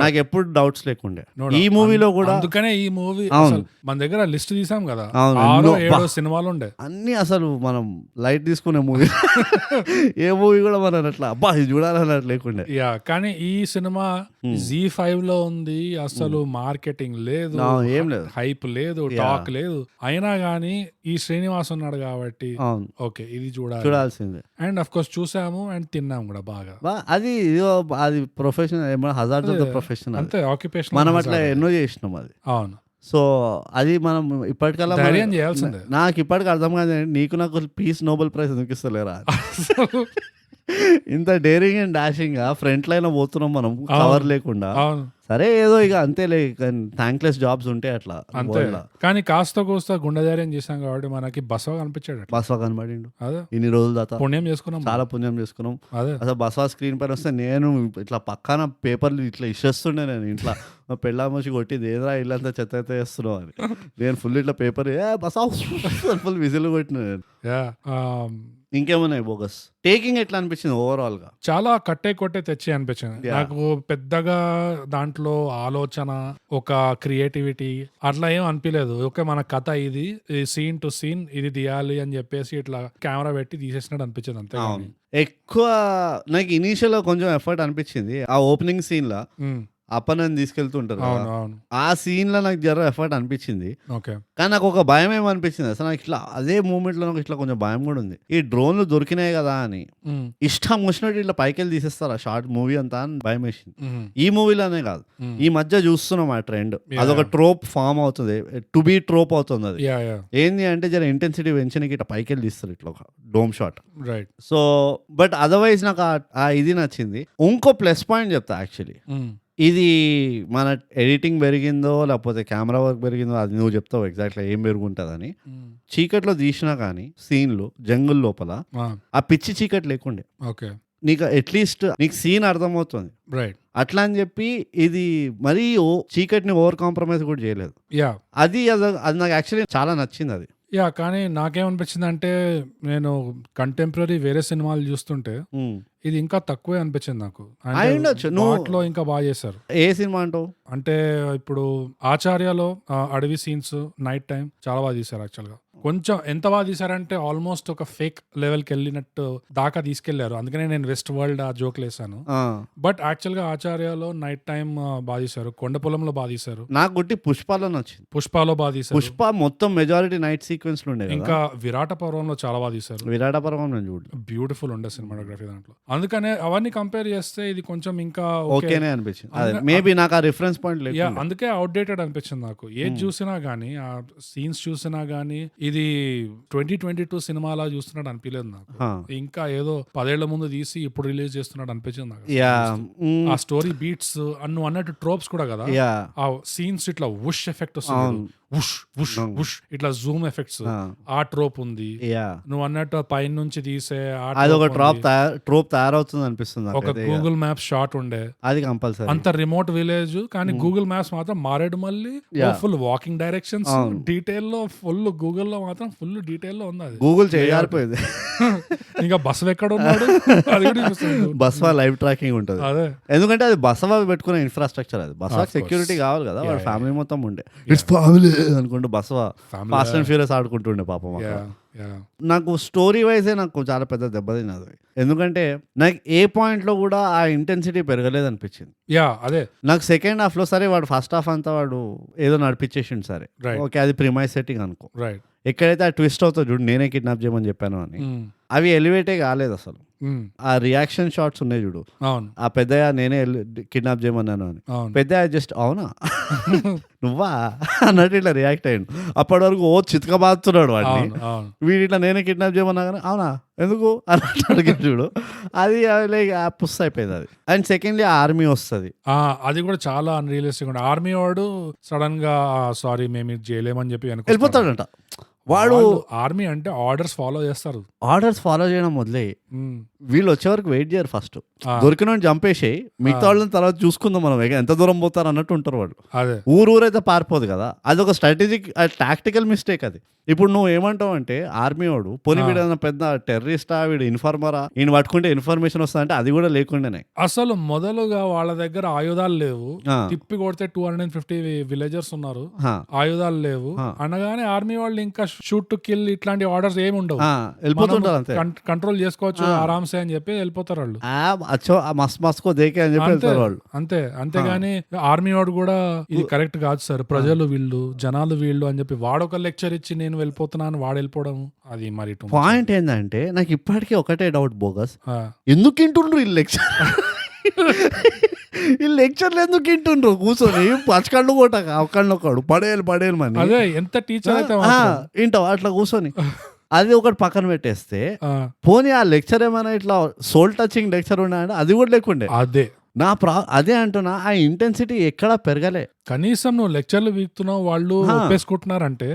నాకు ఎప్పుడు డౌట్స్ లేకుండే. ఈ మూవీలో కూడా అందుకనే ఈ మూవీ మన దగ్గర లిస్ట్ తీసాం కదా, 6-7 సినిమాలు ఉండే అన్ని. అసలు మనం లైట్ తీసుకునే మూవీ ఏ మూవీ కూడా మనం అట్లా అబ్బా ఇది చూడాలన్నట్టు లేకుండే. కానీ ఈ సినిమా Z5 లో ఉంది. అసలు మార్కెటింగ్ లేదు, ఏం లేదు, హైప్ లేదు, టాక్ లేదు. అయినా గానీ ఈ శ్రీనివాస్ ఉన్నాడు కాబట్టి ఓకే ఇది చూడాల్సిందే. అండ్ అఫ్ కోర్స్ చూసాము అండ్ తిన్నాము కూడా బాగా. అది professional, hazard of the profession, అంతే ఆక్యుపేషన్. మనం అట్లా ఎన్నో చేసినాం అది. అవును. సో అది మనం ఇప్పటికల్లా చేయాల్సిందే. నాకు ఇప్పటికి అర్థం కాదు, నీకు నాకు పీస్ నోబెల్ ప్రైజ్ ఎందుకు ఇస్తలేరా? ఇంత డేరింగ్ అండ్ డాషింగ్ గా ఫ్రంట్ లైన్ పోతున్నాం మనం కవర్ లేకుండా. సరే ఏదో ఇక అంతేలే, థ్యాంక్లెస్ జాబ్స్ ఉంటాయి అట్లా అంతే. కానీ కాస్త కోస్తా గుండెధైర్యం చేసాం కాబట్టి మనకి బసవ కనిపించాడు. బసవ కనబడిండు ఇన్ని రోజుల దాకా. పుణ్యం చేసుకున్నాం, చాలా పుణ్యం చేసుకున్నాం. అసలు బసవ స్క్రీన్ పైన వస్తే నేను ఇట్లా పక్కన పేపర్లు ఇట్లా ఇచ్చేస్తుండే. నేను ఇంట్లో మా పెళ్ళామోసి కొట్టింది ఏదైనా ఇల్లంతా చెత్త చెత్త చేస్తున్నావు అని. నేను ఫుల్ ఇట్లా పేపర్ బసవ ఫుల్ విజిల్ కొట్టిన. ఇంకేమున్నాయి బోగస్? టేకింగ్ ఎట్లా అనిపించింది ఓవరాల్ గా? చాలా కొట్టే తెచ్చి అనిపించింది నాకు. పెద్దగా దాంట్లో ఆలోచన, ఒక క్రియేటివిటీ అట్లా ఏం అనిపించలేదు. ఓకే మన కథ ఇది సీన్ టు సీన్ ఇది తీయాలి అని చెప్పేసి ఇట్లా కెమెరా పెట్టి తీసేసినట్టు అనిపించింది అంతే. ఎక్కువ నాకు ఇనీషియల్ కొంచెం ఎఫర్ట్ అనిపించింది ఆ ఓపెనింగ్ సీన్ లా. అప్పనని తీసుకెళ్తుంటారు కదా. అవును అవును ఆ సీన్ లో నాకు జర ఎఫర్ట్ అనిపించింది. ఓకే కానీ నాకు ఒక భయం ఏమనిపించింది అసలు, నాకు ఇట్లా అదే మూమెంట్ లో నాకు ఇట్లా కొంచెం భయం కూడా ఉంది. ఈ డ్రోన్లు దొరికినాయి కదా అని ఇష్టం వచ్చినట్టు ఇట్లా పైకి తీసేస్తారు ఆ షార్ట్ మూవీ అంతా అని భయం వేసింది. ఈ మూవీలోనే కాదు, ఈ మధ్య చూస్తున్నాం ఆ ట్రెండ్. అదొక ట్రోప్ ఫామ్ అవుతుంది, టు బీ ట్రోప్ అవుతుంది. అది ఏంది అంటే జర ఇంటెన్సిటీ పెంచడానికి ఇట్లా పైకి తీస్తారు ఇట్లా ఒక dome shot. Right so but otherwise నాకు ఆ ఇది నచ్చింది. ఇంకో ప్లస్ పాయింట్ చెప్తా యాక్చువల్లీ, ఇది మన ఎడిటింగ్ పెరిగిందో లేకపోతే కెమెరా వర్క్ పెరిగిందో అది నువ్వు చెప్తావు ఎగ్జాక్ట్గా ఏం పెరుగుంటుందని. చీకట్లో తీసినా కానీ సీన్లు జంగుల్ లోపల ఆ పిచ్చి చీకటి లేకుండే, ఓకే నీకు అట్లీస్ట్ నీకు సీన్ అర్థమవుతుంది. రైట్ అట్లా అని చెప్పి ఇది మరీ చీకటిని ఓవర్ కాంప్రమైజ్ కూడా చేయలేదు. అది నాకు యాక్చువల్లీ చాలా నచ్చింది అది. కానీ నాకేమనిపించింది అంటే, నేను కంటెంపరీ వేరే సినిమాలు చూస్తుంటే ఇది ఇంకా తక్కువే అనిపించింది నాకు. వాటిలో ఇంకా బాగా చేశారు. ఏ సినిమా అంటావు? అంటే ఇప్పుడు ఆచార్యలో అడవి సీన్స్ నైట్ టైం చాలా బాగా తీశారు. యాక్చువల్ గా కొంచెం ఎంత బాగా తీశారంటే ఆల్మోస్ట్ ఒక ఫేక్ లెవెల్కి వెళ్ళినట్టు దాకా తీసుకెళ్లారు. అందుకనే నేను వెస్ట్ వరల్డ్ ఆ జోక్లు వేసాను. బట్ యాక్చువల్ గా ఆచార్యలో నైట్ టైం బాగా తీశారు, కొండ పొలంలో బాగా తీశారు. నాకు గుట్టి పుష్పాలో నచ్చింది. పుష్పాలో బాగా తీశారు. పుష్ప మొత్తం మెజారిటీ నైట్ సీక్వెన్స్ ఉండే. ఇంకా విరాట పర్వంలో చాలా బాగా తీశారు. విరాట పర్వం బ్యూటిఫుల్ ఉండే సినిమాటోగ్రఫీ దాంట్లో. అందుకనే అవన్నీ కంపేర్ చేస్తే ఇది కొంచెం ఇంకా ఓకేనే అనిపించింది. మేబీ నాకు ఆ రిఫరెన్స్ పాయింట్ లేదు, అందుకే అవుట్డేటెడ్ అనిపించింది నాకు. ఏది చూసినా గానీ, ఆ సీన్స్ చూసినా గానీ ఇది 2022 సినిమాలా చూస్తున్నాడు అనిపించలేదు నాకు. ఇంకా ఏదో 10 ఏళ్ల ముందు తీసి ఇప్పుడు రిలీజ్ చేస్తున్నాడు అనిపించింది నాకు. ఆ స్టోరీ బీట్స్ నువ్వు అన్నట్టు ట్రోప్స్ కూడా కదా, ఆ సీన్స్ ఇట్లా వుష్ ఎఫెక్ట్ వస్తుంది, వుష్ వుష్ వుష్ ఇట్లా జూమ్ ఎఫెక్ట్స్, ఆ ట్రోప్ ఉంది. నువ్వు అన్నట్టు పైన నుంచి తీసే ఒక ట్రోప్ తయారవుతుంది అనిపిస్తుంది. ఒక గూగుల్ మ్యాప్స్ షాట్ ఉండే, అది కంపల్సరీ. అంత రిమోట్ విలేజ్ కానీ గూగుల్ మ్యాప్స్ మాత్రం మారేడు మళ్ళీ ఫుల్ వాకింగ్ డైరెక్షన్స్ డీటెయిల్ లో, ఫుల్ గూగుల్ లో మాత్రం ఫుల్ డీటెయిల్ లో ఉంది. అది గూగుల్ చేయాలిపోయింది. ఇంకా బస్సు ఎక్కడ ఉన్నాడు అది కూడా బస్వా లైవ్ ట్రాకింగ్ ఉంటుంది. అదే ఎందుకంటే అది బస్వా పెట్టుకునే ఇన్ఫ్రాస్ట్రక్చర్, అది బస్వా సెక్యూరిటీ కావాలి కదా, వాడు ఫ్యామిలీ మొత్తం ఉండే ఇట్స్ ఫ్యామిలీ అనుకుంటూ బస్వా ఫాస్ట్ అండ్ ఫ్యూరియస్ ఆడుకుంటుండే పాపం. నాకు స్టోరీ వైజే నాకు చాలా పెద్ద దెబ్బతిన్నది. ఎందుకంటే నాకు ఏ పాయింట్ లో కూడా ఆ ఇంటెన్సిటీ పెరగలేదు అనిపించింది. అదే నాకు సెకండ్ హాఫ్ లో సరే వాడు ఫస్ట్ హాఫ్ అంతా వాడు ఏదో నడిపించేసిండు సరే, ఓకే అది ప్రిమైజ్ సెట్టింగ్ అనుకో. ఎక్కడైతే ఆ ట్విస్ట్ అవుతుందో చూడు, నేనే కిడ్నాప్ చేయమని చెప్పాను అని, అవి ఎలివేటే కాలేదు అసలు. ఆ రియాక్షన్ షాట్స్ ఉన్నాయి చూడు, ఆ పెద్దయ్య నేనే కిడ్నాప్ చేయమన్నాను అని, పెద్దయ్య జస్ట్ అవునా నువ్వా అన్నట్టు ఇట్లా రియాక్ట్ అయ్యాడు. అప్పటి వరకు చితకబాదుతున్నాడు వాడిని, వీడి ఇట్లా నేనే కిడ్నాప్ చేయమన్నా కానీ అవునా ఎందుకు అన్నట్టు అడిగాడు చూడు, అది పుస్ అయిపోయింది అది. అండ్ సెకండ్లీ ఆర్మీ వస్తుంది, అది కూడా చాలా అన్రియలిస్టిక్. ఆర్మీ వాడు సడన్ గా సారీ మేము ఇది చేయలేమని చెప్పి వెళ్ళిపోతాడంట. వాడు ఆర్మీ అంటే ఆర్డర్స్ ఫాలో చేస్తారు, ఆర్డర్స్ ఫాలో చేయడం మొదలై వీళ్ళు వచ్చే వరకు వెయిట్ చేయరు. ఫస్ట్ దొరికిన చంపేసి మిగతా వాళ్ళని తర్వాత చూసుకుందాం మనం ఎంత దూరం పోతారు అన్నట్టు ఉంటారు వాళ్ళు. ఊరైతే పారిపోదు కదా, అది ఒక స్ట్రాటజిక్ టాక్టికల్ మిస్టేక్ అది. ఇప్పుడు నువ్వు ఏమంటావు అంటే ఆర్మీ వాడు పోనీ వీడు పెద్ద టెర్రరిస్టా, వీడు ఇన్ఫార్మరా, ఈయన పట్టుకుంటే ఇన్ఫర్మేషన్ వస్తుందంటే అది కూడా లేకుండానే. అసలు మొదలుగా వాళ్ళ దగ్గర ఆయుధాలు లేవు, తిప్పి కొడితే 250 విలేజర్స్ ఉన్నారు, ఆయుధాలు లేవు అనగానే ఆర్మీ వాళ్ళు ఇంకా షూట్ టు కిల్ ఇట్లాంటి ఆర్డర్స్ ఏమి ఉండవు, వెళ్ళిపోతుంటారు అంతే, కంట్రోల్ చేసుకోవచ్చు ఆరామ్సే అని చెప్పి వెళ్ళిపోతారు వాళ్ళు. అంతే అంతేగాని ఆర్మీ వాడు కూడా ఇది కరెక్ట్ కాదు సార్, ప్రజలు వీళ్ళు, జనాలు వీళ్ళు అని చెప్పి వాడొక లెక్చర్ ఇచ్చి నేను వెళ్ళిపోతున్నాను వాడు వెళ్ళిపోవడం, అది మరి పాయింట్ ఏంటంటే నాకు ఇప్పటికీ ఒకటే డౌట్ బోగస్, ఎందుకు వింటుండ్రు ఈ లెక్చర్ ఈ లెక్చర్లు ఎందుకు వింటుండ్రు కూర్చొని పచ్చకళ్ళు కొట్టక ఒకళ్ళు పడేయాలి మని, అదే ఎంత టీచర్ అయితే వింటావు అట్లా కూర్చొని. అది ఒకటి పక్కన పెట్టేస్తే పోనీ ఆ లెక్చర్ ఏమైనా ఇట్లా సోల్ టచింగ్ లెక్చర్ ఉన్నాయంటే అది కూడా లేకుండే. అదే అంటున్నా, ఆ ఇంటెన్సిటీ ఎక్కడా పెరగలే. కనీసం నువ్వు లెక్చర్లు వీక్తున్నావు, వాళ్ళు ఒప్పేసుకుంటున్నారంటే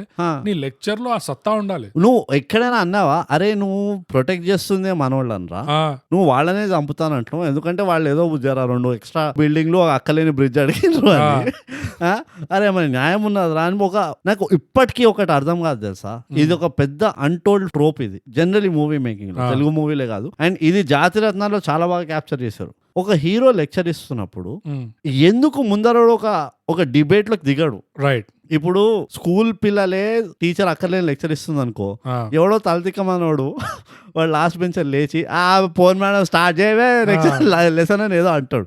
నీ లెక్చర్ లో ఆ సత్తా ఉండాలి. నువ్వు ఎక్కడైనా అన్నావా అరే నువ్వు ప్రొటెక్ట్ చేస్తుంది మనోళ్ళు అనరా, నువ్వు వాళ్ళనే చంపుతానంటున్నావు ఎందుకంటే వాళ్ళు ఏదో జరా 2 ఎక్స్ట్రా బిల్డింగ్లు అక్కలేని బ్రిడ్జ్ అడిగినారు అని. అరే మరి న్యాయం ఉన్నది రా అని నాకు ఇప్పటికీ ఒకటి అర్థం కాదు తెలుసా, ఇది ఒక పెద్ద అన్టోల్డ్ ట్రోప్ ఇది జనరలీ మూవీ మేకింగ్ లో, తెలుగు మూవీలే కాదు. అండ్ ఇది జాతిరత్నాల్లో చాలా బాగా క్యాప్చర్ చేశారు. ఒక హీరో లెక్చర్ ఇస్తున్నప్పుడు ఎందుకు ముందర ఒక డిబేట్ లోకి దిగాడు. రైట్, ఇప్పుడు స్కూల్ పిల్లలే టీచర్ అక్కర్లేని లెక్చర్ ఇస్తుంది అనుకో, ఎవడో తలతిక్కమనోడు వాడు లాస్ట్ బెంచ్ లేచి ఆ ఫోన్ మేడం స్టార్ట్ చేయవే లెసన్ అని ఏదో అంటాడు.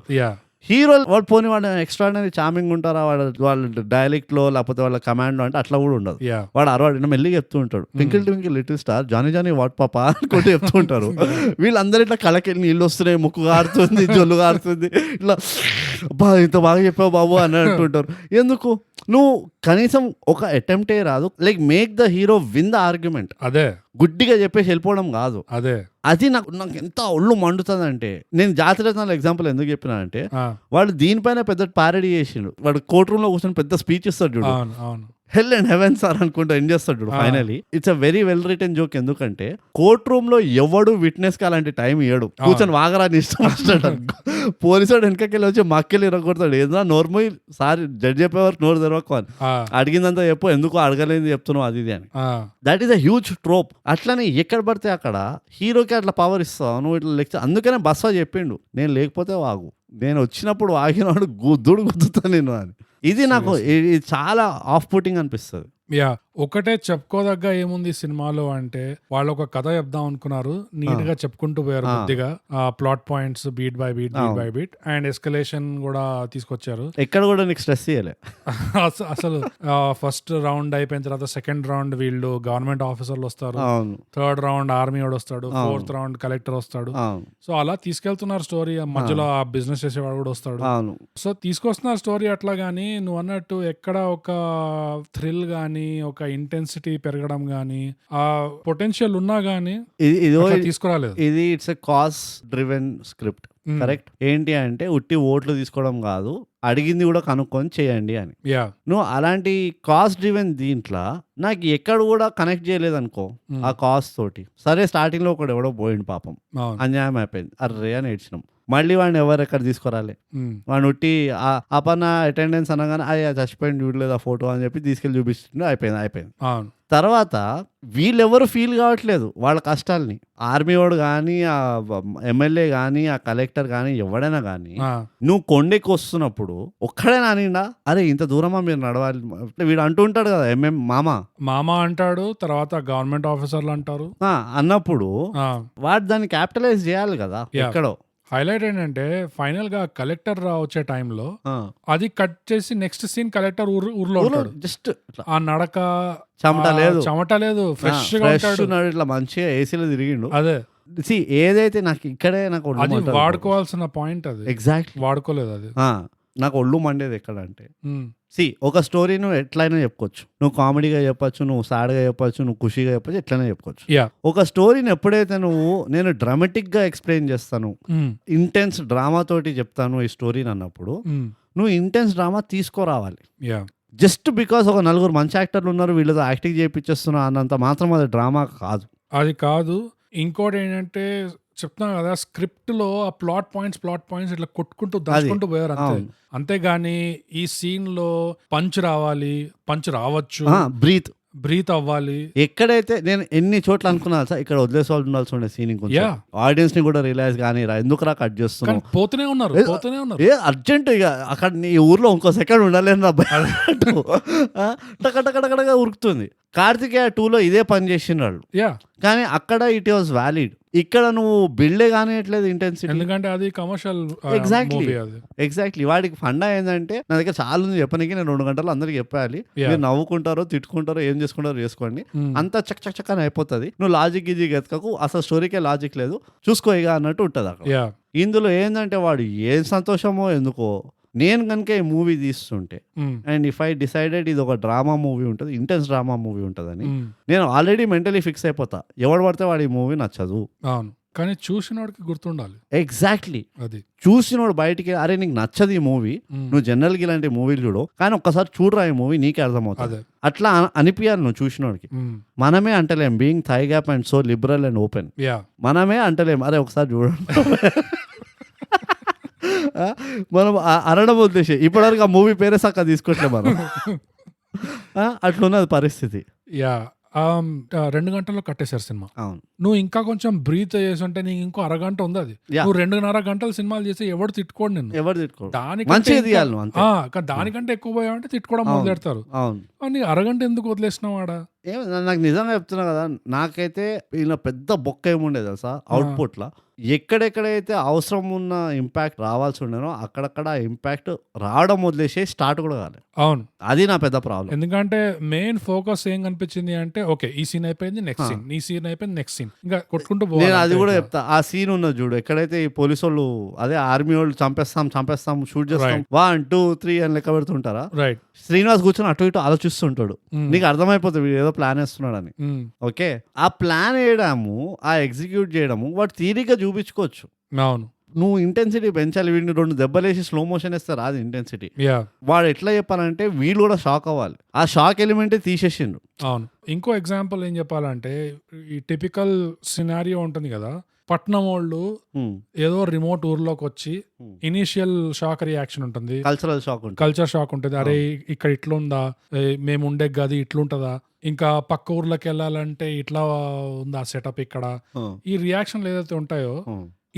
హీరో వాడు పోనీ వాడు ఎక్స్ట్రాడినరీ చార్మింగ్ ఉంటారా, వాళ్ళ డైలెక్ట్ లో లేకపోతే వాళ్ళ కమాండ్ లో అంటే అట్లా కూడా ఉండదు. వాడు అరవాడు మెల్లిగా చెప్తూ ఉంటాడు, twinkle twinkle little star Johnny Johnny what papa అనుకుంటూ చెప్తూ ఉంటారు. వీళ్ళందరూ ఇట్లా కళ్ళకెళ్ళి నీళ్ళు వస్తున్నాయి, ముక్కు కారుతుంది, జొల్లు కారుతుంది, ఇట్లా బా ఇంత బాగా చెప్పావు బాబు అని అంటుంటారు. ఎందుకు నువ్వు కనీసం ఒక అటెంప్టే రాదు, like make the hero win the argument. అదే గుడ్డిగా చెప్పేసి వెళ్ళిపోవడం కాదు. అదే అది నాకు ఎంత ఒళ్ళు మండుతుంది అంటే, నేను జాతరత్నాల ఎగ్జాంపుల్ ఎందుకు చెప్పినా అంటే, వాడు దీనిపైన పెద్ద ప్యారడీ చేసిండు. వాడు కోర్ట్ రూమ్ లో కూర్చొని పెద్ద స్పీచ్ ఇస్తాడు చూడు, హెల్ అండ్ హెవెన్ సార్ అనుకుంటా ఎండ్ చేస్తాడు చూడు. Finally it's a very well return joke. ఎందుకంటే కోర్ట్ రూమ్ లో ఎవడు విట్నెస్ కి అలాంటి టైం ఇయ్యడు, కూర్చొని వాగరాని ఇష్టం వస్తాడు. పోలీసు వాడు వెనకకెళ్ళి వచ్చి మక్కెళ్ళి ఇరగొడతాడు, ఏదైనా నోర్మోయి సారీ జడ్జి చెప్పేవారు నోరు తెరవకు అని, అడిగిందంతా చెప్పు, ఎందుకు అడగలేదు చెప్తున్నావు అది ఇది అని. That is a huge trope. అట్లనే ఎక్కడ పడితే అక్కడ హీరోకి అట్లా పవర్ ఇస్తావు నువ్వు ఇట్లా లెక్చర్. అందుకనే బస్వా చెప్పిండు, నేను లేకపోతే వాగు, నేను వచ్చినప్పుడు వాగినవాడు గుద్దుడు గుద్దుతా నేను అని. ఇది నాకు ఇది చాలా ఆఫ్ పుట్టింగ్ అనిపిస్తుంది. యా, ఒకటే చెప్పుకోదగ్గ ఏముంది సినిమాలో అంటే, వాళ్ళు ఒక కథ చెప్దాం అనుకున్నారు, నీట్ గా చెప్పుకుంటూ పోయారు కొద్దిగా, plot points beat by beat and escalation కూడా తీసుకొచ్చారు. ఎక్కడ కూడా నీకు స్ట్రెస్ చేయలే అసలు. ఫస్ట్ రౌండ్ అయిపోయిన తర్వాత సెకండ్ రౌండ్ వీళ్ళు గవర్నమెంట్ ఆఫీసర్లు వస్తారు, థర్డ్ రౌండ్ ఆర్మీ వాడు వస్తాడు, ఫోర్త్ రౌండ్ కలెక్టర్ వస్తాడు. సో అలా తీసుకెళ్తున్నారు స్టోరీ. మధ్యలో ఆ బిజినెస్ చేసేవాడు కూడా వస్తాడు. సో తీసుకొస్తున్నారు స్టోరీ అట్లా. గానీ నువ్వు అన్నట్టు ఎక్కడ ఒక థ్రిల్ గానీ ఒక ఇంటెన్సిటీ పెరగడం గానీ ఆ పొటెన్షియల్ ఉన్నా గానీ తీసుకురాలేదు. ఇది it's a cause driven script. Correct. ఏంటి అంటే ఉట్టి ఓట్లు తీసుకోవడం కాదు, అడిగింది కూడా కనుక్కొని చేయండి అని. నువ్వు అలాంటి కాస్ట్ డ్రివెన్ దీంట్లో నాకు ఎక్కడ కూడా కనెక్ట్ చేయలేదు అనుకో ఆ కాస్ట్ తోటి. సరే స్టార్టింగ్ లో ఒకడు ఎవడో పోయిండు పాపం, అన్యాయం అయిపోయింది, అర్రే అని ఏడ్చినాం. మళ్ళీ వాడిని ఎవరు ఎక్కడ తీసుకురాలే, వాడిని ఉట్టి ఆ పన్న అటెండెన్స్ అనగానే అయ్యా చచ్చిపోయింది చూడలేదు ఆ ఫోటో అని చెప్పి తీసుకెళ్ళి చూపిస్తుండే, అయిపోయింది. తర్వాత వీళ్ళెవరు ఫీల్ కావట్లేదు వాళ్ళ కష్టాలని. ఆర్మీ వాడు కానీ, ఆ ఎమ్మెల్యే కానీ, ఆ కలెక్టర్ కానీ, ఎవడైనా కానీ నువ్వు కొండెక్కి వస్తున్నప్పుడు ఒక్కడైనా అనిండా అరే ఇంత దూరమా మీరు నడవాలి, వీడు అంటూ ఉంటాడు కదా మామ అంటాడు, తర్వాత గవర్నమెంట్ ఆఫీసర్లు అంటారు అన్నప్పుడు వాడు దాన్ని క్యాపిటలైజ్ చేయాలి కదా. ఎక్కడో హైలైట్ ఏంటంటే ఫైనల్ గా కలెక్టర్ వచ్చే టైంలో అది కట్ చేసి నెక్స్ట్ సీన్ కలెక్టర్ ఊర్లో జస్ట్ ఆ నడక చెమట లేదు, ఫ్రెష్ గా ఉంటాడు, ఇట్లా మంచిగా ఏసీలో తిరిగిండు. అదే ఏదైతే నాకు ఇక్కడే నాకు వాడుకోవాల్సిన పాయింట్ అది. ఎగ్జాక్ట్ వాడుకోలేదు అది. నాకు ఒళ్ళు మండేది ఎక్కడ అంటే, ఒక స్టోరీ నువ్వు ఎట్లయినా చెప్పుకోవచ్చు, నువ్వు కామెడీగా చెప్పొచ్చు, నువ్వు సాడ్గా చెప్పొచ్చు, నువ్వు ఖుషిగా చెప్పొచ్చు, ఎట్లయినా చెప్పుకోవచ్చు. ఒక స్టోరీని ఎప్పుడైతే నేను డ్రామాటిక్ గా ఎక్స్ప్లెయిన్ చేస్తాను, ఇంటెన్స్ డ్రామా తోటి చెప్తాను ఈ స్టోరీని అన్నప్పుడు నువ్వు ఇంటెన్స్ డ్రామా తీసుకురావాలి. జస్ట్ బికాస్ ఒక నలుగురు మంచి యాక్టర్లు ఉన్నారు వీళ్ళతో యాక్టింగ్ చేయించేస్తున్నా అన్నంత మాత్రం అది డ్రామా కాదు. అది కాదు. ఇంకోటి ఏంటంటే చెప్తున్నాను కదా, స్క్రిప్ట్ లో ఆ ప్లాట్ పాయింట్స్ ఇట్లా కొట్టుకుంటూ దాచుకుంటూ పోయారు అంతే. అంతేగాని ఈ సీన్ లో పంచ్ రావచ్చు, బ్రీత్ అవ్వాలి. ఎక్కడైతే నేను ఎన్ని చోట్ల అనుకున్నా సార్ ఇక్కడ వదిలేసి వాళ్ళు ఉండాల్సి ఉండే సీన్, కొంచెం ఆడియన్స్ ని కూడా రియలైజ్ కానీ ఎందుకు రా కట్ చేస్తున్నావు, పోతూనే ఉన్నారు అర్జెంట్. ఇక అక్కడ నీ ఊర్లో ఇంకో సెకండ్ ఉండలేను టకటకటకటగా ఉరుకుతుంది. కార్తికేయ 2లో ఇదే పని చేసినాడు, కానీ అక్కడ ఇట్ వాజ్ వ్యాలిడ్. ఇక్కడ నువ్వు బిల్డే కానియట్లేదు ఇంటెన్సిటీ, ఎందుకంటే అది కమర్షియల్. ఎగ్జాక్ట్లీ వాడికి ఫండా ఏంటంటే నా దగ్గర చాలా ఉంది చెప్పడానికి, నేను 2 గంటలు అందరికి చెప్పాలి, మీరు నవ్వుకుంటారో తిట్టుకుంటారో ఏం చేసుకుంటారో చేసుకోండి, అంతా చక్ చక్ చక్ అని అయిపోతుంది. నువ్వు లాజిక్ గిజిక్ ఎత్తకకు, అసలు స్టోరీకే లాజిక్ లేదు, చూసుకో ఇక అన్నట్టు ఉంటుంది అక్కడ. ఇందులో ఏంటంటే వాడు ఏం సంతోషమో ఎందుకో, నేను కనుక ఈ మూవీ తీస్తుంటే అండ్ ఇఫ్ ఐ డిసైడెడ్ ఇది ఒక డ్రామా మూవీ ఉంటుంది, ఇంటెన్స్ డ్రామా మూవీ ఉంటుందని, నేను ఆల్రెడీ మెంటలీ ఫిక్స్ అయిపోతా, ఎవడు పడితే వాడు ఈ మూవీ నచ్చదు. అవును, కానీ చూసినోడికి గుర్తుండాలి. ఎగ్జాక్ట్లీ. అది చూసినోడు బయటికి అరే నీకు నచ్చదు ఈ మూవీ, నువ్వు జనరల్ గా ఇలాంటి మూవీలు చూడు, కానీ ఒక్కసారి చూడరా ఈ మూవీ నీకే అర్థమవుతుంది. అట్లా అనిపించాలి నువ్వు చూసినోడికి. మనమే అంటలేం being thigh gap and so liberal and open, మనమే అంటలేం అరే ఒకసారి చూడండి. మనం అనడం ఉద్దేశం ఇప్పటివరకు ఆ మూవీ పేరే సక్క తీసుకోవట్లే మనం. అట్లున్నది పరిస్థితి. 2 గంటల్లో కట్టేశారు సినిమా. అవును, నువ్వు ఇంకా కొంచెం బ్రీత్ చేసి ఉంటే నీకు ఇంకో అరగంట ఉంది అది. Yeah. నువ్వు 2.5 గంటలు సినిమాలు చేసి ఎవడు తిట్టుకోడు నిన్ను. ఎవరు తిట్టుకోరు, దానికంటే మంచిగా ఇంకా- తీయాలి నువ్వు అంతే. కానీ దానికంటే ఎక్కువ పోయావంటే తిట్టుకోవడం అవును. మొదలు పెడతారు. అవును, నీ అరగంట ఎందుకు వదిలేసినావు ఆడ? నాకు నిజంగా చెప్తున్నా కదా, నాకైతే ఈయన పెద్ద బొక్క ఏముండేది తెలుసా అవుట్పుట్ లా. ఎక్కడెక్కడైతే అవసరం ఉన్న ఇంపాక్ట్ రావాల్సి ఉండేనో అక్కడక్కడ ఇంపాక్ట్ రావడం వదిలేసి స్టార్ట్ కూడా కాలేదు. అవును, అది నా పెద్ద ప్రాబ్లం. ఎందుకంటే మెయిన్ ఫోకస్ ఏం కనిపించింది అంటే ఓకే ఈ సీన్ అయిపోయింది నెక్స్ట్ సీన్, ఈ సీన్ అయిపోయింది నెక్స్ట్ సీన్, ఇంకా కొట్టుకుంటూ నేను అది పోవాలి. కూడా చెప్తా. ఆ సీన్ ఉన్నది చూడు, ఎక్కడైతే ఈ పోలీసు వాళ్ళు అదే ఆర్మీ వాళ్ళు చంపేస్తాం షూట్ చేస్తాం 1 2 3 అని లెక్క పెడుతుంటారా, రైట్. శ్రీనివాస్ కూర్చొని అటు ఇటు ఆలోచిస్తుంటాడు. నీకు అర్థమైపోతుంది వీడు ఏదో ప్లాన్ వేస్తున్నాడని. ఓకే, ఆ ప్లాన్ వేయడము, ఆ ఎగ్జిక్యూట్ చేయడము వాడు తీరిగ్గా చూపించుకోవచ్చు. అవును, నువ్వు ఇంటెన్సిటీ పెంచాలి. వీడిని 2 దెబ్బలేసి స్లో మోషన్ వేస్తే రాదు ఇంటెన్సిటీ. యా, వాడు ఎట్లా చెప్పాలంటే వీళ్ళు కూడా షాక్ అవ్వాలి. ఆ షాక్ ఎలిమెంటే తీసేసిండు. అవును. ఇంకో ఎగ్జాంపుల్ ఏం చెప్పాలంటే ఈ టిపికల్ సినారియో ఉంటుంది కదా, పట్నం వాళ్ళు ఏదో రిమోట్ ఊర్లోకి వచ్చి ఇనీషియల్ షాక్ రియాక్షన్ ఉంటుంది, కల్చరల్ షాక్ ఉంటుంది, కల్చర్ షాక్ ఉంటుంది. అరే ఇక్కడ ఇట్లుందా, మేము ఉండే గది ఇట్లుంటదా, ఇంకా పక్క ఊర్లోకి వెళ్ళాలంటే ఇట్లా ఉందా సెటప్ ఇక్కడ, ఈ రియాక్షన్లు ఏదైతే ఉంటాయో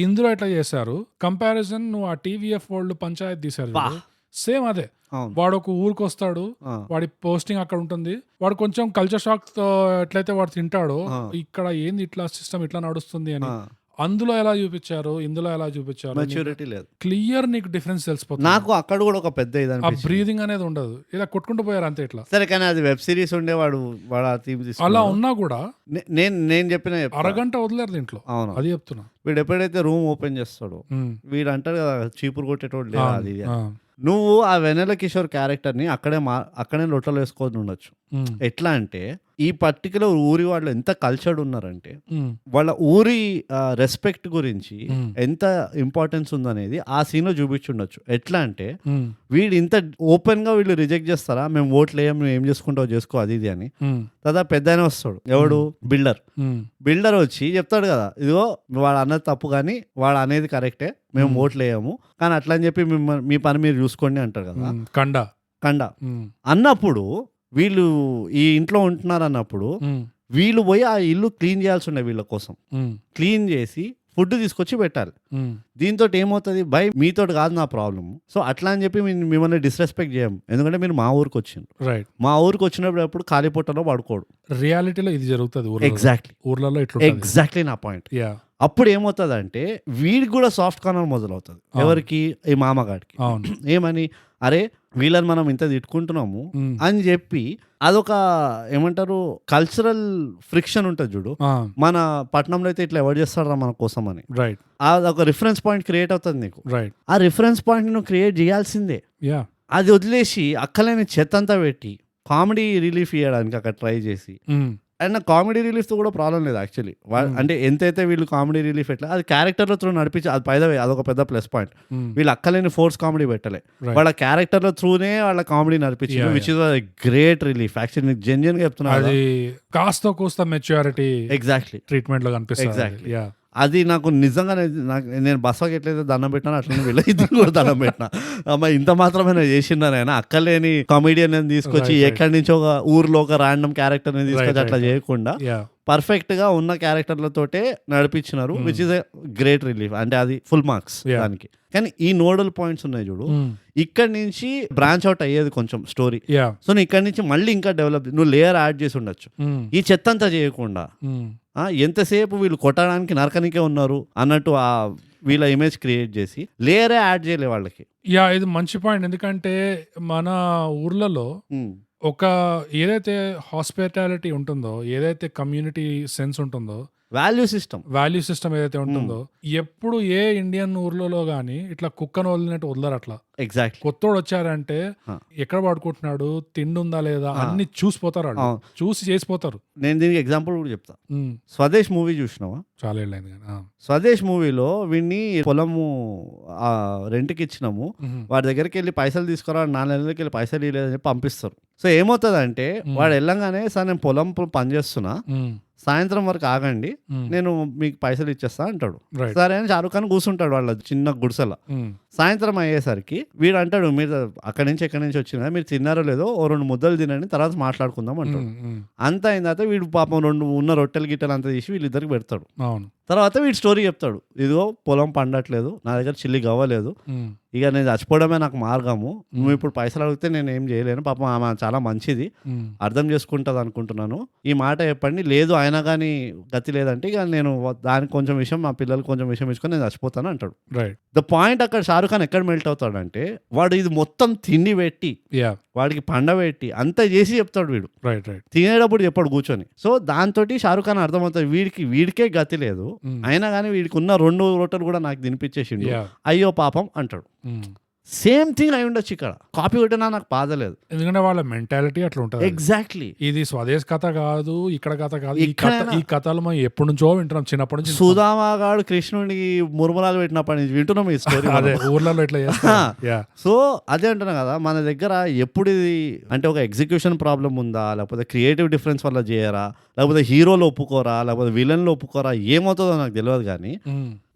ఇందులో ఎట్లా చేశారు కంపారిజన్. నువ్వు ఆ టీవీఎఫ్ వాళ్ళు పంచాయత్ తీశారు, సేమ్ అదే. వాడు ఒక ఊరికి వస్తాడు, వాడి పోస్టింగ్ అక్కడ ఉంటుంది, వాడు కొంచెం కల్చర్ షాక్ తో ఎట్లయితే వాడు తింటాడో ఇక్కడ ఏంది ఇట్లా సిస్టమ్ ఇట్లా నడుస్తుంది అని. అందులో ఎలా చూపించారు, ఇందులో ఎలా చూపించారు, మెచ్యూరిటీ లేదు. క్లియర్ నీకు డిఫరెన్స్ తెలిసిపోతుంది. నాకు అక్కడ కూడా ఒక పెద్ద ఆ ఇదని బ్రీదింగ్ అనేది ఉండదు, ఇలా కొట్టుకుంటూ పోయారు అంతే ఇట్లా. సరే, కానీ అది వెబ్ సిరీస్ ఉండే వాడు ఆ థీమ్ అలా తీసుకున్నాడు. ఉన్నా కూడా నేను చెప్పిన అరగంట వదిలేరు దీంట్లో. అవును, అది చెప్తున్నా. వీడు ఎప్పుడైతే రూమ్ ఓపెన్ చేస్తాడో వీడు అంటాడు కదా చీపురు కొట్టేటోడు లేదా అది ఇది అని. ఆ, నువ్వు ఆ వెన్నెల కిషోర్ క్యారెక్టర్ ని అక్కడే లొట్టలు వేసుకొని ఉండొచ్చు. ఎట్లా అంటే ఈ పర్టికులర్ ఊరి వాళ్ళు ఎంత కల్చర్డ్ ఉన్నారంటే వాళ్ళ ఊరి రెస్పెక్ట్ గురించి ఎంత ఇంపార్టెన్స్ ఉందనేది ఆ సీన్ లో చూపించుండొచ్చు. ఎట్లా అంటే వీడు ఇంత ఓపెన్ గా వీళ్ళు రిజెక్ట్ చేస్తారా, మేము ఓట్లు వేయం, నువ్వు ఏం చేసుకుంటావు చేసుకో అది ఇది అని. తర్వాత పెద్ద వస్తాడు, ఎవడు బిల్డర్ వచ్చి చెప్తాడు కదా, ఇదిగో వాడు అన్నది తప్పు కానీ వాడు అనేది కరెక్టే, మేము ఓట్లు వేయము కానీ అట్లా అని చెప్పి మీ పని మీరు చూసుకోండి అంటారు కదా. కండ అన్నప్పుడు వీళ్ళు ఈ ఇంట్లో ఉంటున్నారు అన్నప్పుడు వీళ్ళు పోయి ఆ ఇల్లు క్లీన్ చేయాల్సి ఉండే, వీళ్ళ కోసం క్లీన్ చేసి ఫుడ్ తీసుకొచ్చి పెట్టాలి. దీంతో ఏమవుతుంది, బై మీతో కాదు నా ప్రాబ్లమ్, సో అట్లా అని చెప్పి మిమ్మల్ని డిస్రెస్పెక్ట్ చేయం, ఎందుకంటే మీరు మా ఊరికి వచ్చిండ్రు. రైట్, మా ఊరికి వచ్చినప్పుడు ఎప్పుడు ఖాళీ పొట్టలో పడుకోడు. రియాలిటీలో ఇది జరుగుతుంది ఎగ్జాక్ట్లీ, ఊర్లలో ఎగ్జాక్ట్లీ నా పాయింట్. అప్పుడు ఏమవుతుంది అంటే వీడికి కూడా సాఫ్ట్ కార్నర్ మొదలవుతుంది. ఎవరికి, ఈ మామగాడికి. ఏమని, అరే వీళ్ళని మనం ఇంత తిట్టుకుంటున్నాము అని చెప్పి అదొక ఏమంటారు కల్చరల్ ఫ్రిక్షన్ ఉంటుంది చూడు. మన పట్టణంలో అయితే ఇట్లా ఎవరు చేస్తారా మన కోసం అని, రైట్, అదొక రిఫరెన్స్ పాయింట్ క్రియేట్ అవుతుంది నీకు. రైట్, ఆ రిఫరెన్స్ పాయింట్ నువ్వు క్రియేట్ చేయాల్సిందే. అది వదిలేసి అక్కలేని చెత్త అంతా పెట్టి కామెడీ రిలీఫ్ ఇవ్వడానికి అక్కడ ట్రై చేసి, అండ్ నాకు కామెడీ రిలీఫ్ తో కూడా ప్రాబ్లం లేదు యాక్చువల్లీ. అంటే ఎంతైతే వీళ్ళు కామెడీ రిలీఫ్ ఎట్లా అది క్యారెక్టర్ల త్రూ నడిపించి, అది పైద అదొక పెద్ద ప్లస్ పాయింట్. వీళ్ళు అక్కలేని ఫోర్స్ కామెడీ పెట్టలే, వాళ్ళ క్యారెక్టర్ల త్రూనే వాళ్ళ కామెడీ నడిపించి, which is great relief actually. నీకు జెన్యున్ గా చెప్తున్నా, కాస్త కోస్త మెచ్యూరిటీ ఎగ్జాక్ట్లీ ట్రీట్మెంట్ లో కనిపిస్తుంది. ఎగ్జాక్ట్లీ, అది నాకు నిజంగా నేను బస్సుకి ఎట్లయితే దండం పెట్టినా అట్లనే వీళ్ళ ఇద్దరు కూడా దండం పెట్టినా. అమ్మ ఇంత మాత్రమే చేసిండనైనా అక్కలేని కామెడియన్ తీసుకొచ్చి ఎక్కడి నుంచో ఒక ఊర్లో ఒక ర్యాండమ్ క్యారెక్టర్ తీసుకొచ్చి అట్లా చేయకుండా పర్ఫెక్ట్ గా ఉన్న క్యారెక్టర్లతోటే నడిపించినారు, which is a great relief. అంటే అది ఫుల్ మార్క్స్ దానికి. కానీ ఈ నోడల్ పాయింట్స్ ఉన్నాయి చూడు, ఇక్కడ నుంచి బ్రాంచ్ అవుట్ అయ్యేది కొంచెం స్టోరీ. సో నువ్వు ఇక్కడ నుంచి మళ్ళీ ఇంకా డెవలప్, నువ్వు లేయర్ యాడ్ చేసి ఉండొచ్చు. ఈ చెత్త అంతా చేయకుండా ఎంతసేపు వీళ్ళు కొట్టడానికి నరకనికే ఉన్నారు అన్నట్టు ఆ వీళ్ళ ఇమేజ్ క్రియేట్ చేసి లేయరే యాడ్ చేయలే వాళ్ళకి. ఇది మంచి పాయింట్. ఎందుకంటే మన ఊర్లలో ఒక ఏదైతే హాస్పిటాలిటీ ఉంటుందో, ఏదైతే కమ్యూనిటీ సెన్స్ ఉంటుందో, వాల్యూ సిస్టమ్ ఏదైతే ఉంటుందో, ఎప్పుడు ఏ ఇండియన్ ఊర్లలో గానీ ఇట్లా కుక్కను వదిలినట్టు వదలరు అట్లా. ఎగ్జాక్ట్, కొత్తోడు వచ్చారంటే ఎక్కడ పడుకుంటున్నాడు, తిండి ఉందా లేదా అన్ని చూసిపోతారు, చూసి చేసిపోతారు. నేను దీనికి ఎగ్జాంపుల్ కూడా చెప్తా. స్వదేశ్ మూవీ చూసినావా? చాలా ఏళ్ళైంది. స్వదేశ్ మూవీలో వీడిని పొలము రెంట్కి ఇచ్చినాము, వాడి దగ్గరికి వెళ్ళి పైసలు తీసుకురా, 4 నెలలకి వెళ్ళి పైసలు ఇవ్వలేదని చెప్పి పంపిస్తారు. సో ఏమవుతుంది అంటే వాడు వెళ్ళంగానే, సార్ నేను పొలం పని చేస్తున్నా సాయంత్రం వరకు ఆగండి, నేను మీకు పైసలు ఇచ్చేస్తా అంటాడు. రైట్. సరే అని షారుఖ్ ఖాన్ కూర్చుంటాడు వాళ్ళ చిన్న గుడిసెల. సాయంత్రం అయ్యేసరికి వీడు అంటాడు, మీరు ఎక్కడి నుంచి వచ్చినా మీరు తిన్నారో లేదో ఓ 2 ముద్దలు తినండి, తర్వాత మాట్లాడుకుందాం అంటాడు. అంతా అయిన తర్వాత వీడు పాపం 2 ఉన్న రొట్టెలు గిట్టెలు అంతా తీసి వీళ్ళిద్దరికి పెడతాడు. అవును. తర్వాత వీడు స్టోరీ చెప్తాడు, ఇదిగో పొలం పండట్లేదు, నా దగ్గర చిల్లి గవ్వలేదు, ఇక నేను చచ్చిపోవడమే నాకు మార్గము, నువ్వు ఇప్పుడు పైసలు అడిగితే నేను ఏం చేయలేను, పాపం ఆమె చాలా మంచిది, అర్థం చేసుకుంటుంది అనుకుంటున్నాను, ఈ మాట చెప్పండి, లేదు అయినా కానీ గతి లేదంటే ఇక నేను దానికి కొంచెం విషయం మా పిల్లలు కొంచెం విషయం ఇచ్చుకొని నేను చచ్చిపోతాను అంటాడు. రైట్. ద పాయింట్ అక్కడ షారుఖ్ ఖాన్ ఎక్కడ మెల్ట్ అవుతాడంటే, వాడు ఇది మొత్తం తిండి పెట్టి వాడికి పండబెట్టి అంతా చేసి చెప్తాడు వీడు. Right right. తినేటప్పుడు చెప్పాడు కూర్చొని. సో దాంతో షారుఖ్ ఖాన్ అర్థమవుతుంది వీడికే గతి లేదు, అయినా కానీ వీడికి ఉన్న 2 రొట్టెలు కూడా నాకు తినిపించేసిండు, అయ్యో పాపం అంటాడు. సేమ్ థింగ్ అయి ఉండొచ్చు ఇక్కడ, కాపీ కొట్టినా నాకు బాధలేదు, ఎందుకంటే వాళ్ళ మెంటాలిటీ అట్లా ఉంటుంది. ఎగ్జాక్ట్లీ. ఇది స్వదేశ్ కథ కాదు, ఇక్కడ కథ కాదు, ఈ కథలు మనం ఎప్పటి నుంచో వింటున్నాం, చిన్నప్పటి నుంచి. సుధామాగాడు కృష్ణుడికి మురుమరాలు పెట్టినప్పటి నుంచి వింటున్నాం ఈ స్టోరీ. అదే ఊర్లలో ఇట్లా. సో అదే అంటున్నా కదా, మన దగ్గర ఎప్పుడు ఇది అంటే ఒక ఎగ్జిక్యూషన్ ప్రాబ్లం ఉందా, లేకపోతే క్రియేటివ్ డిఫరెన్స్ వల్ల చేయరా, లేకపోతే హీరోలు ఒప్పుకోరా, లేకపోతే విలన్లు ఒప్పుకోరా, ఏమవుతుందో నాకు తెలియదు, కానీ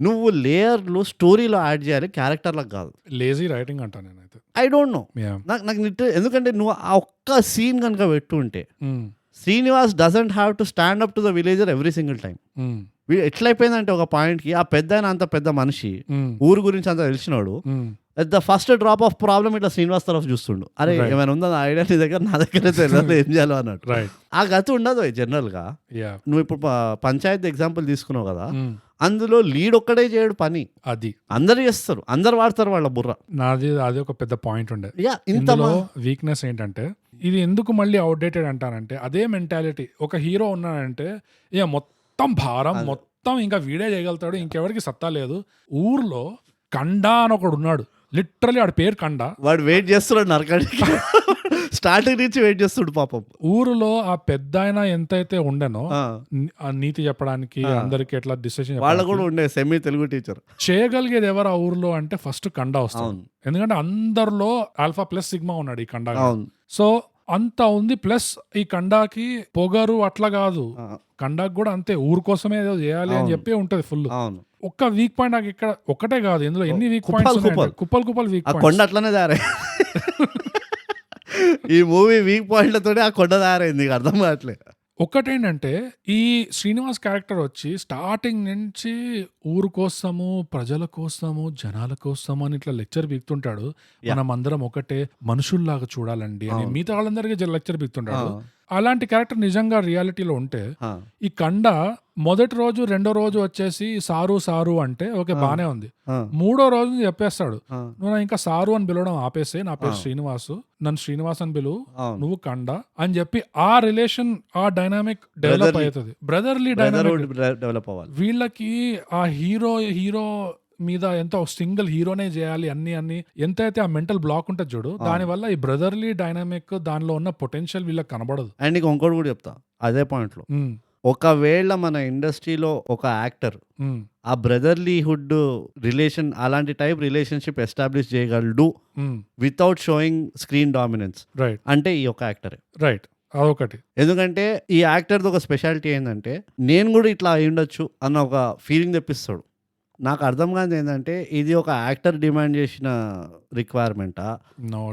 నువ్వు లేయర్లు స్టోరీలో యాడ్ చేయాలి, క్యారెక్టర్లకు కాదు. లేజీ రైటింగ్ అంటా నేనైతే. ఐ డోంట్ నో, నాకు ఎందుకంటే నువ్వు ఆ ఒక్క సీన్ కనుక పెట్టుంటే, Srinivas doesn't have to stand up to the villager every single time. ఎట్లయిపోయిందంటే ఒక పాయింట్ కి ఆ పెద్ద అంత పెద్ద మనిషి ఊరు గురించి అంత తెలిసినాడు, the first drop of problem ఇట్లా శ్రీనివాస్ తరఫు చూస్తుండు, అరే ఏమైనా ఉందా ఐడియా నీ దగ్గర, నా దగ్గర తెలియదు ఏం చేయాలో అన్నట్టు. ఆ గతి ఉండదు జనరల్ గా. నువ్వు ఇప్పుడు పంచాయతీ ఎగ్జాంపుల్ తీసుకున్నావు కదా, అందులో లీడ్ ఒక్కడే చేయడు పని, అది అందరు చేస్తారు, అందరు వాడతారు వాళ్ళ బుర్ర. నాది అది ఒక పెద్ద పాయింట్ ఉండే. ఇంతలో వీక్నెస్ ఏంటంటే, ఇది ఎందుకు మళ్ళీ అవుట్డేటెడ్ అంటానంటే, అదే మెంటాలిటీ. ఒక హీరో ఉన్నాడంటే ఇక మొత్తం భారం మొత్తం ఇంకా వీడే చేయగలుగుతాడు, ఇంకెవరికి సత్తా లేదు. ఊర్లో కండా అని ఒకడు ఉన్నాడు, లిటరలీ వాడి పేరు కండా, వాడు వెయిట్ చేస్తున్నాడు నరకానికి, స్టార్టింగ్ నుంచి వెయిట్ చేస్తుడు పాపం. ఊరిలో ఆ పెద్ద ఆయన ఎంతైతే ఉండేనో నీతి చెప్పడానికి, అందరికి ఎట్లా డిసిషన్ వాళ్ళ కూడా ఉండే సెమీ తెలుగు టీచర్, చేయగలిగేది ఎవరు ఆ ఊర్లో అంటే ఫస్ట్ కండా వస్తుంది. ఎందుకంటే అందరిలో ఆల్ఫా ప్లస్ సిగ్మా ఉన్నాడు ఈ కండా. సో అంత ఉంది. ప్లస్ ఈ కండాకి పొగరు అట్లా కాదు, కండాకి కూడా అంతే, ఊరు కోసమే ఏదో చేయాలి అని చెప్పి ఉంటది ఫుల్. ఒక్క వీక్ పాయింట్ నాకు ఇక్కడ ఒక్కటే కాదు, ఇందులో ఎన్ని వీక్ పాయింట్స్, కుప్పలు వీక్ పాయింట్స్. కొండ అట్లనే తయారై ఈ మూవీ వీక్ పాయింట్లతో ఆ కొండ తయారైంది, అర్థం కావట్లేదు. ఒక్కటేంటంటే ఈ శ్రీనివాస్ క్యారెక్టర్ వచ్చి స్టార్టింగ్ నుంచి ఊరు కోసము, ప్రజల కోసము, జనాల కోసము అని ఇట్లా లెక్చర్ బిగుతుంటాడు. మనం అందరం ఒకటే మనుషుల్లాగా చూడాలండి అని మిగతా వాళ్ళందరికీ లెక్చర్ బిగుతుంటాడు. అలాంటి క్యారెక్టర్ నిజంగా రియాలిటీలో ఉంటే, ఈ కండ మొదటి రోజు 2వ రోజు వచ్చేసి సారు అంటే ఓకే బానే ఉంది, 3వ రోజు చెప్పేస్తాడు, నువ్వు ఇంకా సారు అని పిలవడం ఆపేసే, నా పేరు శ్రీనివాసు, నన్ను శ్రీనివాస్ అని పిలువు, నువ్వు కండ అని చెప్పి ఆ రిలేషన్, ఆ డైనామిక్ డెవలప్ అవుతుంది, బ్రదర్లీ డైనామిక్ డెవలప్ అవ్వాలి. వీళ్ళకి ఆ హీరో మీద ఎంత సింగిల్ హీరోనే చేయాలి అన్ని ఎంతైతే ఆ మెంటల్ బ్లాక్ ఉంటుంది చూడు, దానివల్ల ఈ బ్రదర్లీ డైనామిక్ దానిలో ఉన్న పొటెన్షియల్ వీళ్ళకి కనబడదు. అండ్ నీకు ఇంకోటి కూడా చెప్తా అదే పాయింట్ లో, ఒకవేళ మన ఇండస్ట్రీలో ఒక యాక్టర్ ఆ బ్రదర్లీహుడ్ రిలేషన్, అలాంటి టైప్ రిలేషన్షిప్ ఎస్టాబ్లిష్ చేయగలడు without showing screen dominance, right అంటే ఈ ఒక యాక్టరే. రైట్, అదొకటి. ఎందుకంటే ఈ యాక్టర్ది ఒక స్పెషాలిటీ ఏంటంటే, నేను కూడా ఇట్లా అయి ఉండొచ్చు అన్న ఒక ఫీలింగ్ తెప్పిస్తాడు. నాకు అర్థం కాదు ఏంటంటే, ఇది ఒక యాక్టర్ డిమాండ్ చేసిన రిక్వైర్మెంటా,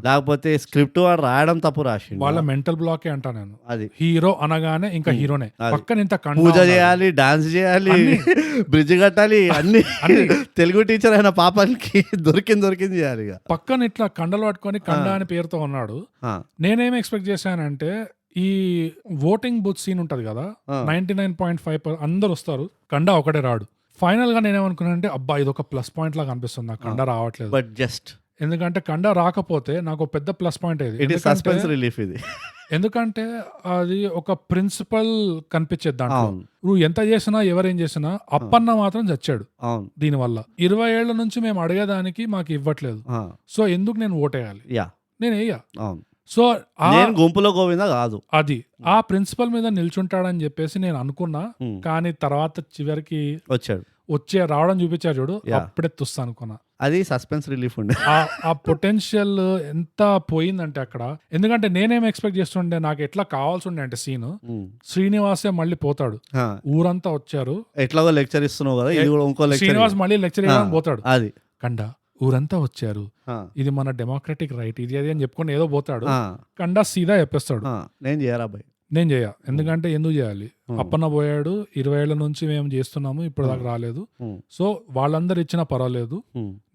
లేకపోతే స్క్రిప్ట్ వాడు రాయడం తప్పు రాసి వాళ్ళ మెంటల్ బ్లాకే అంటా నేను. అది హీరో అనగానే ఇంకా హీరోనే, పక్కన ఇంత పూజ చేయాలి, డాన్స్ చేయాలి, బ్రిడ్జ్ కట్టాలి, అన్ని తెలుగు టీచర్ అయిన పాపానికి దొరికింది చేయాలి. పక్కన ఇట్లా కండలు పట్టుకొని కండ అని పేరుతో ఉన్నాడు. నేనేం ఎక్స్పెక్ట్ చేశానంటే, ఈ ఓటింగ్ బూత్ సీన్ ఉంటది కదా, 99.5% అందరు వస్తారు, కండ ఒకటే రాడు. ఫైనల్ గా నేనేమనుకున్నానంటే, అబ్బా ఇది ఒక ప్లస్ పాయింట్ లాగా అనిపిస్తుంది నాకు, కండ రావట్లేదు. బట్ జస్ట్ ఎందుకంటే కండ రాకపోతే నాకు పెద్ద ప్లస్ పాయింట్ ఇది, ఎందుకంటే అది ఒక ప్రిన్సిపల్ కనిపించేది దాంట్లో. నువ్వు ఎంత చేసినా ఎవరేం చేసినా అప్పన్న మాత్రం చచ్చాడు. దీనివల్ల 20 ఏళ్ల నుంచి మేము అడిగేదానికి మాకు ఇవ్వట్లేదు, సో ఎందుకు నేను ఓటేయాలి, నేను వేయ. సో గుంపులో గోవిందా కాదు, అది ఆ ప్రిన్సిపల్ మీద నిల్చుంటాడని చెప్పేసి నేను అనుకున్నా. కానీ తర్వాత చివరికి రావడం చూపించారు చూడు, అప్పుడే తుస్తా అనుకున్నా. అది సస్పెన్స్ రిలీఫ్ ఉండే. ఆ పొటెన్షియల్ ఎంత పోయిందంటే అక్కడ. ఎందుకంటే నేనేం ఎక్స్పెక్ట్ చేస్తుండే, నాకు ఎట్లా కావాల్సి ఉండే అంటే సీన్, శ్రీనివాసే మళ్ళీ పోతాడు, ఊరంతా వచ్చారు, ఎట్లాగో లెక్చర్ ఇస్తున్నావు కదా, ఇది కూడా ఇంకో లెక్చర్, శ్రీనివాస్ మళ్ళీ లెక్చర్ ఇవ్వడానికి పోతాడు, అది కండా ఊరంతా వచ్చారు, ఇది మన డెమోక్రటిక్ రైట్, ఇది అది అని చెప్పుకొని ఏదో పోతాడు, కండా సీదా చెప్పేస్తాడు, నేను చేయరా బాయ్, నేను చేయ. ఎందుకంటే ఎందుకు చేయాలి, అప్పన్న పోయాడు, 20 ఏళ్ల నుంచి మేము చేస్తున్నాము, ఇప్పుడు దాకా రాలేదు, సో వాళ్ళందరు ఇచ్చినా పర్వాలేదు,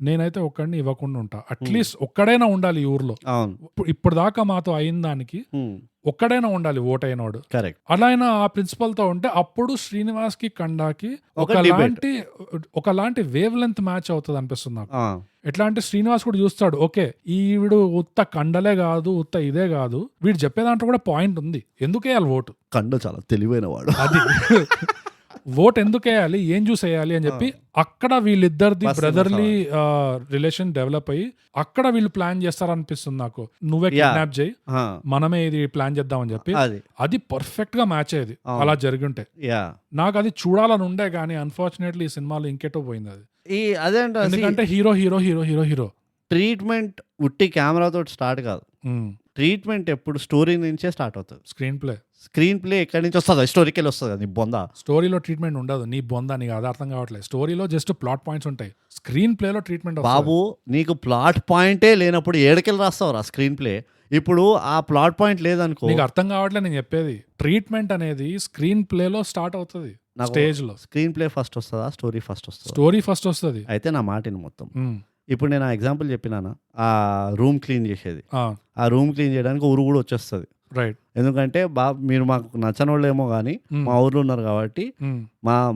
నేనైతే ఒక్కడిని ఇవ్వకుండా ఉంటా, అట్లీస్ట్ ఒక్కడైనా ఉండాలి ఈ ఊర్లో, ఇప్పుడు దాకా మాతో అయిన దానికి ఒక్కడైనా ఉండాలి ఓటైనోడు. అలా అయినా ఆ ప్రిన్సిపల్ తో ఉంటే అప్పుడు శ్రీనివాస్ కి కండాకి ఒకలాంటి వేవ్ లెంత్ మ్యాచ్ అవుతుంది అనిపిస్తుంది నాకు. ఎట్లా అంటే శ్రీనివాస్ కూడా చూస్తాడు, ఓకే వీడు ఉత్త కండలే కాదు, ఉత్త ఇదే కాదు, వీడు చెప్పే దాంట్లో కూడా పాయింట్ ఉంది, ఎందుకు వేయాలి ఓటు, కండ చాలా తెలివైన వాడు, అది ఓట్ ఎందుకు వేయాలి, ఏం చూసి వేయాలి అని చెప్పి అక్కడ వీళ్ళిద్దరిది బ్రదర్లీ రిలేషన్ డెవలప్ అయ్యి అక్కడ వీళ్ళు ప్లాన్ చేస్తారనిపిస్తుంది నాకు. నువ్వే కిడ్నాప్ చేయి, మనమే ఇది ప్లాన్ చేద్దామని చెప్పి అది పర్ఫెక్ట్ గా మ్యాచ్ అయ్యేది అలా జరిగి ఉంటే. నాకు అది చూడాలని ఉండే కానీ అన్ఫార్చునేట్లీ ఈ సినిమాలో ఇంకేటో పోయింది అది. ఎందుకంటే hero hero hero hero hero treatment ఉట్టి కెమెరాతో స్టార్ట్ కాదు, ట్రీట్మెంట్ ఎప్పుడు స్టోరీ నుంచే స్టార్ట్ అవుతుంది. స్క్రీన్ ప్లే ఎక్కడి నుంచి వస్తుంది, స్టోరీకి వెళ్ళి వస్తుంది కదా, నీ బొంద. స్టోరీలో ట్రీట్మెంట్ ఉండదు, నీ బొంద, నీకు అది అర్థం కావట్లేదు. స్టోరీలో జస్ట్ ప్లాట్ పాయింట్స్ ఉంటాయి, స్క్రీన్ ప్లేలో ట్రీట్మెంట్. బాబు నీకు ప్లాట్ పాయింటే లేనప్పుడు ఏడకెళ్ళి రాస్తావు రా స్క్రీన్ ప్లే. ఇప్పుడు ఆ ప్లాట్ పాయింట్ లేదనుకో, నీకు అర్థం కావట్లేదు నేను చెప్పేది. ట్రీట్మెంట్ అనేది స్క్రీన్ ప్లేలో స్టార్ట్ అవుతుంది, స్టేజ్ లో. స్క్రీన్ ప్లే ఫస్ట్ వస్తుందా, స్టోరీ ఫస్ట్ వస్తుంది? స్టోరీ ఫస్ట్ వస్తుంది. అయితే నా మాటిని మొత్తం. ఇప్పుడు నేను ఆ ఎగ్జాంపుల్ చెప్పినానా, ఆ రూమ్ క్లీన్ చేసేది, ఆ రూమ్ క్లీన్ చేయడానికి ఊరు కూడా వచ్చేస్తుంది, రైట్? ఎందుకంటే మీరు మాకు నచ్చని వాళ్ళు ఏమో కానీ మా ఊర్లో ఉన్నారు కాబట్టి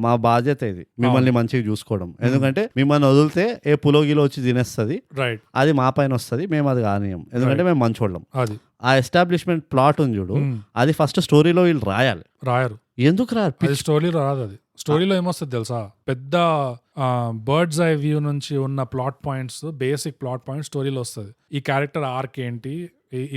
మా బాధ్యత ఇది మిమ్మల్ని మంచిగా చూసుకోవడం. ఎందుకంటే మిమ్మల్ని వదిలితే ఏ పులోగిలో వచ్చి తినేస్తుంది, అది మా పైన వస్తుంది, మేము అది కానియం, ఎందుకంటే మేము మంచోళ్ళం. ఆ ఎస్టాబ్లిష్మెంట్ ప్లాట్ ఉంది చూడు, అది ఫస్ట్ స్టోరీలో వీళ్ళు రాయరు. ఎందుకు రారు? స్టోరీలో రాదు. అది స్టోరీలో ఏమొస్తుంది తెలుసా, పెద్ద బర్డ్స్ ఐ వ్యూ నుంచి ఉన్న plot points, basic plot points స్టోరీలో వస్తుంది. ఈ క్యారెక్టర్ ఆర్క్ ఏంటి,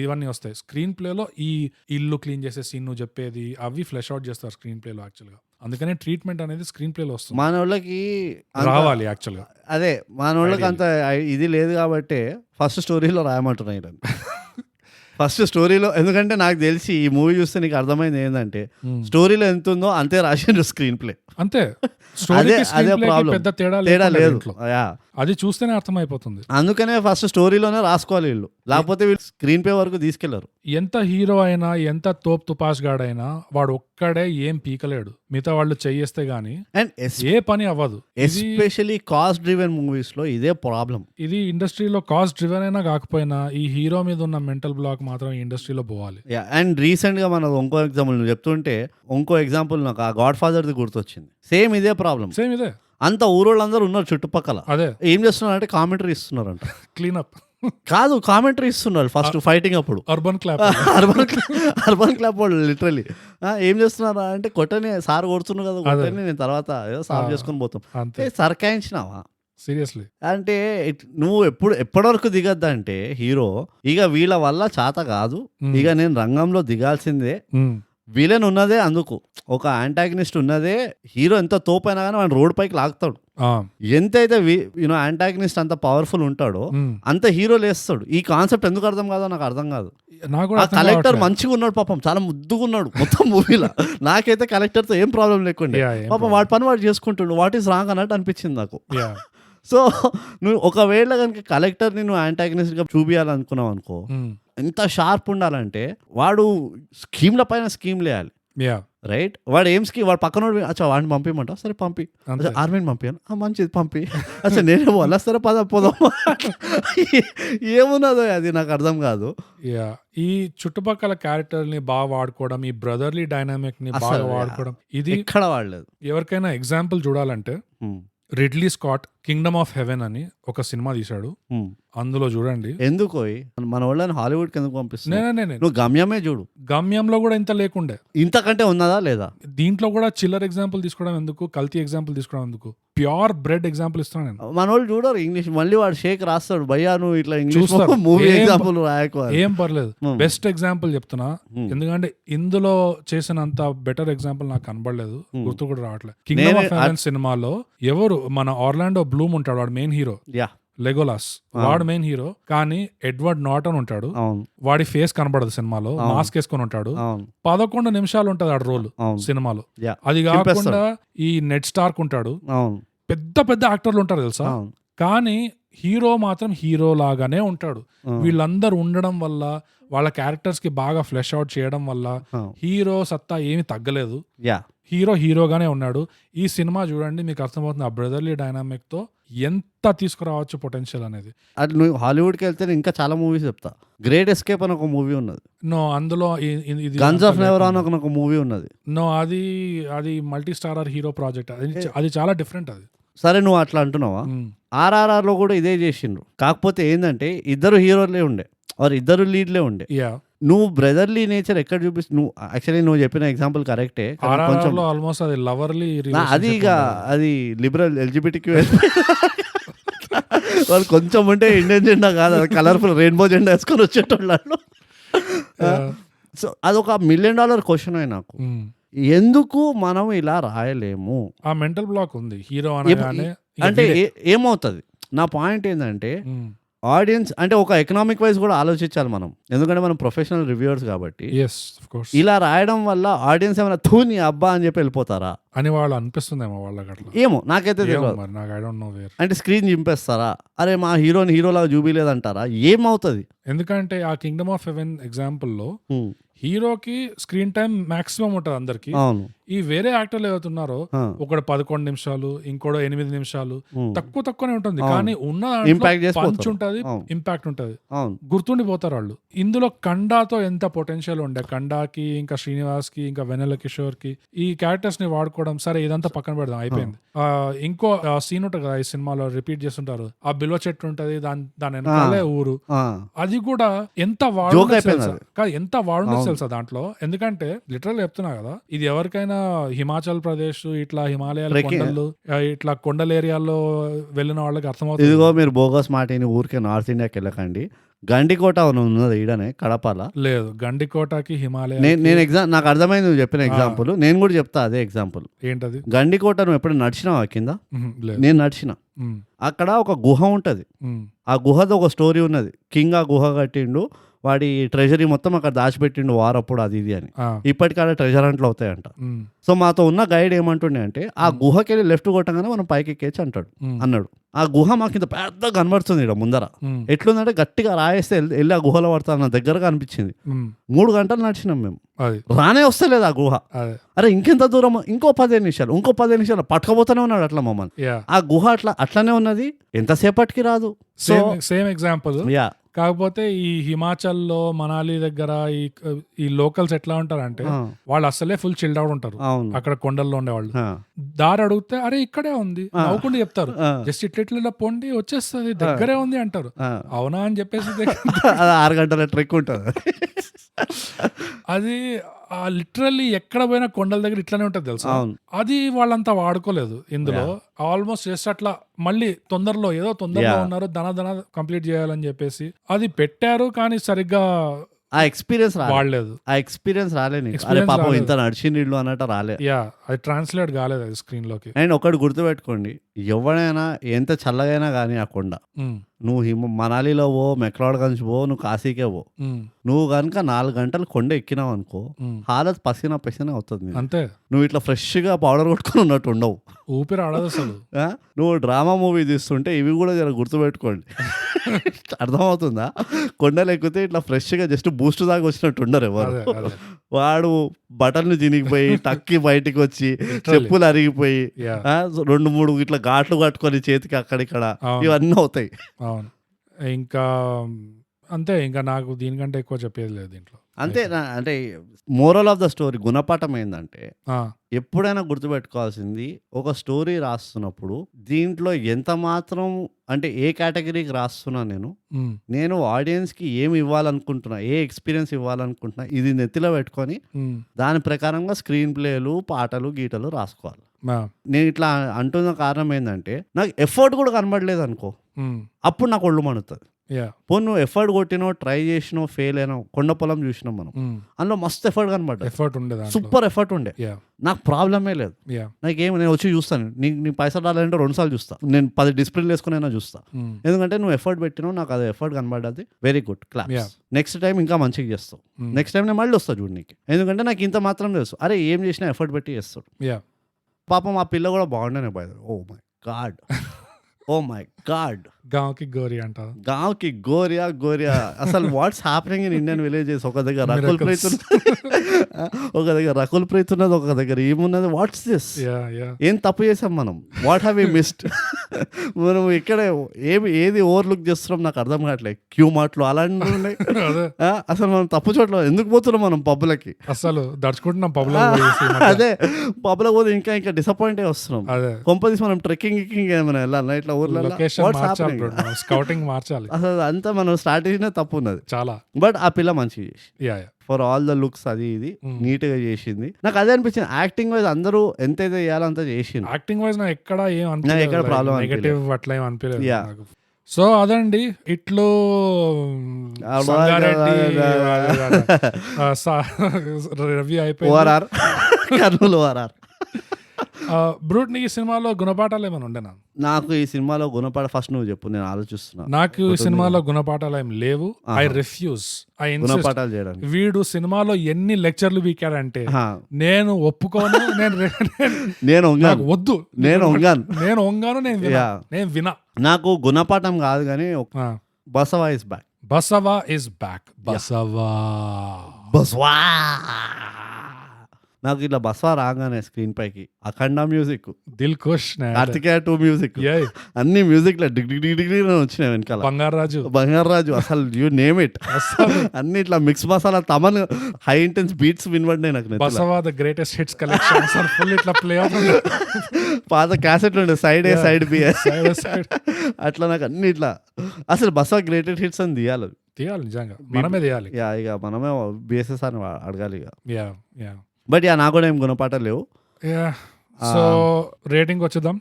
ఇవన్నీ వస్తాయి. స్క్రీన్ ప్లేలో ఈ ఇల్లు క్లీన్ చేసే సీన్ నువ్వు చెప్పేది అవి ఫ్లెష్ అవుట్ చేస్తారు స్క్రీన్ ప్లేలో యాక్చువల్గా. అందుకనే ట్రీట్మెంట్ అనేది స్క్రీన్ ప్లేలో వస్తుంది, మనోళ్ళకి రావాలి యాక్చువల్గా. అదే మనోళ్ళకి అంత ఇది లేదు కాబట్టి ఫస్ట్ స్టోరీలో రాయమంటున్నాయి. ఫస్ట్ స్టోరీలో, ఎందుకంటే నాకు తెలిసి ఈ మూవీ చూస్తే నీకు అర్థమైంది ఏంటంటే స్టోరీలో ఎంత ఉందో అంతే రాసిండ్రు స్క్రీన్ ప్లే, అంతే. అదే ప్రాబ్లం, పెద్ద తేడా లేదు, అది చూస్తేనే అర్థమైపోతుంది. అందుకనే ఫస్ట్ స్టోరీలోనే రాసుకోవాలి వీళ్ళు, లేకపోతే వీళ్ళు స్క్రీన్ ప్లే వరకు తీసుకెళ్లరు. ఎంత హీరో అయినా, ఎంత తోప్ తుపాస్ గాడైనా వాడు ఒక్కడే ఏం పీకలేడు, మిగతా వాళ్ళు చెయ్యేస్తే గానీ అండ్ ఏ పని అవ్వదు. ఎస్పెషల్లీ కాస్ట్ డ్రివెన్ మూవీస్ లో ఇదే ప్రాబ్లం. ఇది ఇండస్ట్రీలో కాస్ట్ డ్రివెన్ అయినా కాకపోయినా ఈ హీరో మీద ఉన్న మెంటల్ బ్లాక్ మాత్రం ఈ ఇండస్ట్రీలో పోవాలి. అండ్ రీసెంట్ గా మన ఇంకో ఎగ్జాంపుల్ నువ్వు చెప్తుంటే, ఇంకో ఎగ్జాంపుల్ నాకు ఆ గాడ్ ఫాదర్ ది గుర్తొచ్చింది. సేమ్ ఇదే ప్రాబ్లం, సేమ్ ఇదే. అంత ఊరోళ్ళందరూ ఉన్నారు చుట్టుపక్కల, అదే ఏం చేస్తున్నారంటే కామెంటరీ ఇస్తున్నారంట. క్లీనప్ కాదు, కామెంటరీ ఇస్తున్నారు ఫస్ట్ ఫైటింగ్ అప్పుడు. అర్బన్ క్లాప్ వాళ్ళు లిటరలీ ఏం చేస్తున్నారా అంటే, కొట్టని సార్ కొడుతున్నారు కదా, కొట్టని నేను తర్వాత ఏదో సాల్వ్ చేసుకొని పోతాం. సర్కాయించినావా సీరియస్లీ? అంటే నువ్వు ఎప్పటివరకు దిగద్దా అంటే హీరో, ఇక వీళ్ళ వల్ల చేత కాదు, ఇక నేను రంగంలో దిగాల్సిందే. విలన్ ఉన్నదే అందుకు, ఒక యాంటాగనిస్ట్ ఉన్నదే, హీరో ఎంత తోపైనా కానీ వాడిని రోడ్ పైకి లాగుతాడు. ఎంతైతే యాంటాగనిస్ట్ అంత పవర్ఫుల్ ఉంటాడో అంత హీరో లేస్తాడు. ఈ కాన్సెప్ట్ ఎందుకు అర్థం కాదో నాకు అర్థం కాదు. కలెక్టర్ మంచిగా ఉన్నాడు పాపం, చాలా ముద్దుగా ఉన్నాడు మొత్తం మూవీలో. నాకైతే కలెక్టర్ తో ఏం ప్రాబ్లం లేకుండా పాపం వాడి పని వాడు చేసుకుంటాడు, వాట్ ఈస్ రాంగ్ అన్నట్టు అనిపించింది నాకు. సో నువ్వు ఒకవేళ కనుక కలెక్టర్ని నువ్వు యాంటాగనిస్ట్ గా చూపించాలనుకున్నావు అనుకో, ఎంత షార్ప్ ఉండాలంటే వాడు స్కీమ్ల పైన స్కీమ్ లేయాలి, రైట్? వాడు ఏం స్కీమ్, వాడు పక్కన వాడిని పంపించమంటా, సరే పంపి, ఆర్మీని పంపించాను, మంచిది పంపి, అసలు నేనే పోలా, సరే పోదాం. ఏమున్నదో అది నాకు అర్థం కాదు. ఈ చుట్టుపక్కల క్యారెక్టర్ ని బాగా వాడుకోవడం, ఈ బ్రదర్లీ డైనామిక్ ని బాగా వాడుకోవడం, ఇది ఎక్కడ వాడలేదు. ఎవరికైనా ఎగ్జాంపుల్ చూడాలంటే Ridley Scott Kingdom of haven అని ఒక సినిమా తీశాడు, అందులో చూడండి. ఎందుకు మన వాళ్ళని హాలీవుడ్ కి ఎందుకు పంపిస్తున్నా? నువ్వు గమ్యమే చూడు, గమ్యంలో కూడా ఇంత లేకుండే, ఇంతకంటే ఉన్నదా లేదా? దీంట్లో కూడా చిల్లర్ ఎగ్జాంపుల్ తీసుకోవడం ఎందుకు, కల్తీ ఎగ్జాంపుల్ తీసుకోవడం ఎందుకు, ప్యూర్ బ్రెడ్ ఎగ్జాంపుల్ ఇస్తున్నాను నేను. మన వాళ్ళు చూడరు ఇంగ్లీష్, మళ్ళీ వాడు షేక్ రాస్తాడు, భయ్యా నువ్వు ఇట్లా ఇంగ్లీష్ మూవీ ఎగ్జాంపుల్ రాయకు, ఏం పర్లేదు, బెస్ట్ ఎగ్జాంపుల్ చెప్తున్నా. ఎందుకంటే ఇందులో చేసినంత బెటర్ ఎగ్జాంపుల్ నాకు కనబడలేదు, గుర్తు కూడా రావట్లేదు. కింగ్డమ్ ఆఫ్ హెవెన్ సినిమాలో ఎవరు మన ఆర్లాండో బ్లూమ్ ఉంటాడు, వాడు మెయిన్ హీరో, లెగోలాస్, వాడు మెయిన్ హీరో. కానీ ఎడ్వర్డ్ నార్టన్ ఉంటాడు, వాడి ఫేస్ కనబడదు సినిమాలో, మాస్క్ వేసుకొని ఉంటాడు. 11 నిమిషాలు ఉంటది ఆడ రోల్ సినిమాలో. అది కాకుండా ఈ నెడ్ స్టార్క్ ఉంటాడు, పెద్ద పెద్ద యాక్టర్లు ఉంటారు తెలుసా, కానీ హీరో మాత్రం హీరో లాగానే ఉంటాడు. వీళ్ళందరూ ఉండడం వల్ల, వాళ్ళ క్యారెక్టర్స్ కి బాగా ఫ్లెష్ అవుట్ చేయడం వల్ల హీరో సత్తా ఏమి తగ్గలేదు. హీరో హీరోగానే ఉన్నాడు. ఈ సినిమా చూడండి, మీకు అర్థమవుతుంది ఆ బ్రదర్లీ డైనామిక్ తో ఎంత తీసుకురావచ్చు పొటెన్షియల్ అనేది. అది నువ్వు హాలీవుడ్కి వెళ్తే ఇంకా చాలా మూవీస్ చెప్తా. గ్రేట్ ఎస్కేప్ అని ఒక మూవీ ఉన్నది. నో, అందులో గన్స్ ఆఫ్ నెవరాన్ అని ఒక మూవీ ఉన్నది. నో, అది మల్టీ స్టారర్ హీరో ప్రాజెక్ట్. అది చాలా డిఫరెంట్. అది సరే, నువ్వు అట్లా అంటున్నావా? RRR లో కూడా ఇదే చేసిండ్రు. కాకపోతే ఏంటంటే ఇద్దరు హీరోలే ఉండే, ఇద్దరు లీడ్లే ఉండే. నువ్వు బ్రదర్లీ నేచర్ ఎక్కడ చూపిస్తు, నువ్వు యాక్చువల్లీ నువ్వు చెప్పిన ఎగ్జాంపుల్ కరెక్టే. కొంచెం ఆల్మోస్ట్ అది లవర్లీ, అది ఇక అది లిబరల్ ఎల్జిబిటిక్యూ వాళ్ళు కొంచెం ఉంటే ఇండియన్ జెండా కాదు, అది కలర్ఫుల్ రెయిన్బో జెండా వేసుకొని వచ్చేటోళ్ళు. సో అదొక $1 million క్వశ్చన్ నాకు. ఎందుకు మనం ఇలా రాయలేము? ఆ మెంటల్ బ్లాక్ ఉంది హీరో అనగానే. అంటే ఏమవుతుంది, నా పాయింట్ ఏంటంటే ఆడియన్స్ అంటే ఒక ఎకనామిక్ వైజ్ కూడా ఆలోచించాలి మనం, ఎందుకంటే మనం ప్రొఫెషనల్ రివ్యూవర్స్ కాబట్టి. ఇలా రాయడం వల్ల ఆడియన్స్ ఏమైనా నీ అబ్బా అని చెప్పి వెళ్ళిపోతారా అని వాళ్ళు అనిపిస్తుందేమో వాళ్ళకి. అట్లా ఏమో, నాకైతే తెలియదు. అంటే స్క్రీన్ చింపేస్తారా, అరే మా హీరోని హీరోలాగా చూపిలేదంటారా, ఏమవుతుంది? ఎందుకంటే ఆ కింగ్డమ్ ఆఫ్ హెవెన్ ఎగ్జాంపుల్లో హీరోకి స్క్రీన్ టైం మాక్సిమం ఉంటది అందరికి. ఈ వేరే యాక్టర్లు ఏవైతున్నారో ఒకడు 11 నిమిషాలు, ఇంకోటి 8 నిమిషాలు, తక్కువనే ఉంటుంది. కానీ ఉన్న పంచ్ ఉంటది, ఇంపాక్ట్ ఉంటది, గుర్తుండిపోతారు వాళ్ళు. ఇందులో కండాతో ఎంత పొటెన్షియల్ ఉండే, కండాకి ఇంకా శ్రీనివాస్ కి ఇంకా వెన్నెల కిషోర్ కి ఈ క్యారెక్టర్స్ ని వాడుకోవడం. సరే ఇదంతా పక్కన పెడదాం, అయిపోయింది. ఇంకో సీన్ ఉంటుంది కదా ఈ సినిమాలో, రిపీట్ చేస్తుంటారు. ఆ బిల్వ చెట్టు ఉంటది, దాని వెనకాలే ఊరు. అది కూడా ఎంత వాడు తెలుసా దాంట్లో. ఎందుకంటే లిటరల్ చెప్తున్నా కదా, ఇది ఎవరికైనా హిమాచల్ ప్రదేశ్ ఇట్లా హిమాలయాల కొండలు ఇట్లా కొండల ఏరియాల్లో వెళ్ళిన వాళ్ళకి అర్థమవుతుంది. ఇదిగో మీరు బోగస్ మాటిని ఊరికే నార్త్ ఇండియాకి వెళ్ళకండి. గండికోట ఉన్నది ఈడనే కడపల లేదు. గండికోటకి హిమాలయ నేను నాకు అర్థమైంది నువ్వు చెప్పిన ఎగ్జాంపుల్. నేను కూడా చెప్తా అదే ఎగ్జాంపుల్. ఏంటది? గండికోట నువ్వు ఎప్పుడు నడిచినావా కింద? నేను నడిచిన. అక్కడ ఒక గుహ ఉంటది. ఆ గుహతో ఒక స్టోరీ ఉన్నది. కింగ్ ఆ గుహ కట్టిండు, వాడి ట్రెజరీ మొత్తం అక్కడ దాచిపెట్టిండు వారప్పుడు, అది ఇది అని. ఇప్పటికాడ ట్రెజర్ అంట్లు అవుతాయంట. సో మాతో ఉన్న గైడ్ ఏమంటుండే అంటే, ఆ గుహకి వెళ్ళి లెఫ్ట్ కొట్టగానే మనం పైకి ఎక్కేచ్చు అన్నాడు. ఆ గుహ మాకు ఇంత పెద్ద కనబడుతుంది ఇక్కడ ముందర. ఎట్లుందంటే గట్టిగా రాయేస్తే వెళ్ళి ఆ గుహలో పడతాను, నా దగ్గరగా అనిపించింది. 3 గంటలు నడిచినాం మేము, రానే వస్తలేదు ఆ గుహ. అరే ఇంకెంత దూరం, ఇంకో 15 నిమిషాలు పట్టుకపోతూనే ఉన్నాడు అట్లా మమ్మల్ని. ఆ గుహ అట్లానే ఉన్నది, ఎంతసేపటికి రాదు. Same example. కాకపోతే ఈ హిమాచల్లో మనాలి దగ్గర ఈ లోకల్స్ ఎట్లా ఉంటారంటే, వాళ్ళు అసలే ఫుల్ చిల్డ్ అవుట్ ఉంటారు. అక్కడ కొండల్లో ఉండేవాళ్ళు దారి అడిగితే అరే ఇక్కడే ఉంది నవ్వుకుంటూ చెప్తారు, జస్ట్ ఇట్లా పొండి వచ్చేస్తుంది, దగ్గరే ఉంది అంటారు. అవునా అని చెప్పేసి 6 గంటల ట్రెక్ ఉంటుంది. అది లిటరల్లీ ఎక్కడ పోయినా కొండల దగ్గర ఇట్లానే ఉంటది తెలుసా. అది వాళ్ళంతా వాడుకోలేదు ఇందులో. ఆల్మోస్ట్ జస్ట్ అట్లా మళ్ళీ తొందరలో ఉన్నారు, ధన కంప్లీట్ చేయాలని చెప్పేసి అది పెట్టారు. కానీ సరిగ్గా ఆ ఎక్స్పీరియన్స్ వాడలేదు. ఆ ఎక్స్పీరియన్స్ రాలేదు. పాపం ఇంత నడిచిండు అన్నట్టు రాలే. అది ట్రాన్స్లేట్ కాలేదు అది స్క్రీన్ లోకి. అండ్ ఒకటి గుర్తుపెట్టుకోండి, ఎవడైనా ఎంత చల్లగైనా కానీ ఆ కొండ, నువ్వు మనాలిలో పో, మెక్లాడ్గంజ్ పో, నువ్వు కాశీకే పో, నువ్వు కనుక 4 గంటలు కొండ ఎక్కినావు అనుకో, హాలత్ పసినా అవుతుంది అంతే. నువ్వు ఇట్లా ఫ్రెష్ గా పౌడర్ కొట్టుకుని ఉన్నట్టు ఉండవు, ఊపిరి ఆడదు అసలు. నువ్వు డ్రామా మూవీ తీస్తుంటే ఇవి కూడా జర గుర్తుపెట్టుకోండి. అర్థమవుతుందా? కొండలు ఎక్కితే ఇట్లా ఫ్రెష్ గా జస్ట్ బూస్ట్ దాకా వచ్చినట్టు ఉండరు ఎవరు. వాడు బటన్లు చినిగిపోయి టక్కి బయటికి వచ్చి చెప్పులు అరిగిపోయి 2-3 ఇట్లా ఘాట్లు కట్టుకొని చేతికి అక్కడిక్కడ ఇవన్నీ అవుతాయి. అవును, ఇంకా అంతే. ఇంకా నాకు దీనికంటే ఎక్కువ చెప్పేది లేదు దీంట్లో. అంతే. అంటే మోరల్ ఆఫ్ ద స్టోరీ, గుణపాఠం ఏంటంటే, ఎప్పుడైనా గుర్తుపెట్టుకోవాల్సింది, ఒక స్టోరీ రాస్తున్నప్పుడు దీంట్లో ఎంత మాత్రం అంటే ఏ కేటగిరీకి రాస్తున్నా నేను ఆడియన్స్ కి ఏమి ఇవ్వాలనుకుంటున్నా, ఏ ఎక్స్పీరియన్స్ ఇవ్వాలనుకుంటున్నా, ఇది నెత్తిలో పెట్టుకొని దాని ప్రకారంగా స్క్రీన్ ప్లేలు, పాటలు, గీటలు రాసుకోవాలి. నేను ఇట్లా అంటున్న కారణం ఏంటంటే, నాకు ఎఫర్ట్ కూడా కనబడలేదు అనుకో, అప్పుడు నాకు ఒళ్ళు మనుతుంది. యా పోనీ నువ్వు ఎఫర్ట్ కొట్టినో ట్రై చేసినో ఫెయిల్ అయినావు, కొండ పొలం చూసినాం మనం, అందులో మస్తు ఎఫర్ట్ కనబడ్డా, ఎఫర్ట్ ఉండేది, సూపర్ ఎఫర్ట్ ఉండే, యా నాకు ప్రాబ్లమే లేదు. యా నాకేం, నేను వచ్చి చూస్తాను, నీ పైసలు రాలంటే 2 సార్లు చూస్తా, నేను 10 డిస్ప్లేలు వేసుకునైనా చూస్తా, ఎందుకంటే నువ్వు ఎఫర్ట్ పెట్టినావు, నాకు అది ఎఫర్ట్ కనబడ్డది, very good claps. Next time ఇంకా మంచిగా చేస్తావు, నెక్స్ట్ టైం నేను మళ్ళీ వస్తా చూడడానికి, ఎందుకంటే నాకు ఇంత మాత్రం తెలుసు, అరే ఏం చేసినా ఎఫర్ట్ పెట్టి చేస్తాడు. యా పాపం ఆ పిల్ల కూడా బాగుండేనే boy. Oh my God, oh my God, గాంకి గోరి అంట, గాంకి గోరియా అసలు what's happening in Indian villages. ఒక దగ్గర రకుల్ ప్రీత్ ఒక దగ్గర రకుల్ ప్రీత్ ఉన్నది, ఒక దగ్గర ఏమున్నది, వాట్స్ దిస్, ఏం తప్పు చేసాం మనం, వాట్ హ్యావ్ వి మిస్డ్, మనం ఇక్కడ ఏది ఓవర్లుక్ చేస్తున్నాం నాకు అర్థం కావట్లేదు. క్యూ మార్ట్లు అలాంటివి ఉన్నాయి, అసలు మనం తప్పు చోట్ల ఎందుకు పోతున్నాం మనం పబ్లకి, అసలు దడుచుకుంటున్నాం పబ్లో. అదే పబ్లో పోతే ఇంకా డిసప్పాయింట్ అయి వస్తున్నాం. కొంపదీసి మనం ట్రెక్కింగ్ ఏమైనా వెళ్ళాలి ఇట్లా ఊర్లలో, స్కౌటింగ్ మార్చాలి, అసలు అంతా మనం స్ట్రాటజీనే తప్పు ఉన్నది చాలా. బట్ ఆ పిల్ల మంచిగా చేసి, ఫర్ ఆల్ ద లుక్స్ అది ఇది నీట్ గా చేసింది. నాకు అదే అనిపించింది, యాక్టింగ్ వైజ్ అందరూ ఎంతైతే చేయాలో అంత చేసింది. యాక్టింగ్ వైజ్ నాకు ఎక్కడ ఎక్కడ ప్రాబ్లం నెగటివ్ అట్లా ఏం అనిపించలేదు. సో అదండి ఇట్లు రివ్యూ అయిపోయింది. కర్నూలు ఆర్ఆర్. బ్రూట్, నీకు ఈ సినిమాలో గుణపాఠాలు ఏమైనా ఉండేనా? నాకు ఈ సినిమాలో గుణపాఠం ఫస్ట్ నువ్వు చెప్పు, నేను ఆలోచిస్తున్నా. నాకు ఈ సినిమాలో గుణపాఠాలు ఏం లేవు. ఐ రిఫ్యూజ్, గుణపాఠాలు చేయడానికి. వీడు సినిమాలో ఎన్ని లెక్చర్లు వీకాడంటే నేను ఒప్పుకోను, నేను వద్దు, నేను ఒంగాను, నేను వినా. నాకు గుణపాఠం కాదు కానీ Basava is back, Basava is back, Basava. నాకు ఇట్లా బసవా రాగానే స్క్రీన్ పైకి అఖండ మ్యూజిక్, దిల్ ఖుష్, కార్తికేయ 2 మ్యూజిక్, అన్ని మ్యూజిక్ లో డిగ్రీ వచ్చినాయి వెనకాల. బంగారాజు అసలు యూ నేమ్ ఇట్, అన్ని ఇట్లా mix masala Thaman high intense beats వినబడినాయి నాకు. Basava the greatest hits collection full ఇట్లా ప్లే అవుతుంది. పాత క్యాసెట్లు ఉండే సైడ్ ఏ సైడ్ బి అట్లా నాకు అన్ని ఇట్లా. అసలు బసవా గ్రేటెస్ట్ హిట్స్ అని తీయాలి నిజంగా, మనమే తీయాలి. ఇక మనమే బిఎస్ఎస్ అని అడగాలి ఇక. బట్ నాకు కూడా ఏం గుణపాఠాలు లేవు. సో రేటింగ్ వచ్చేద్దాం.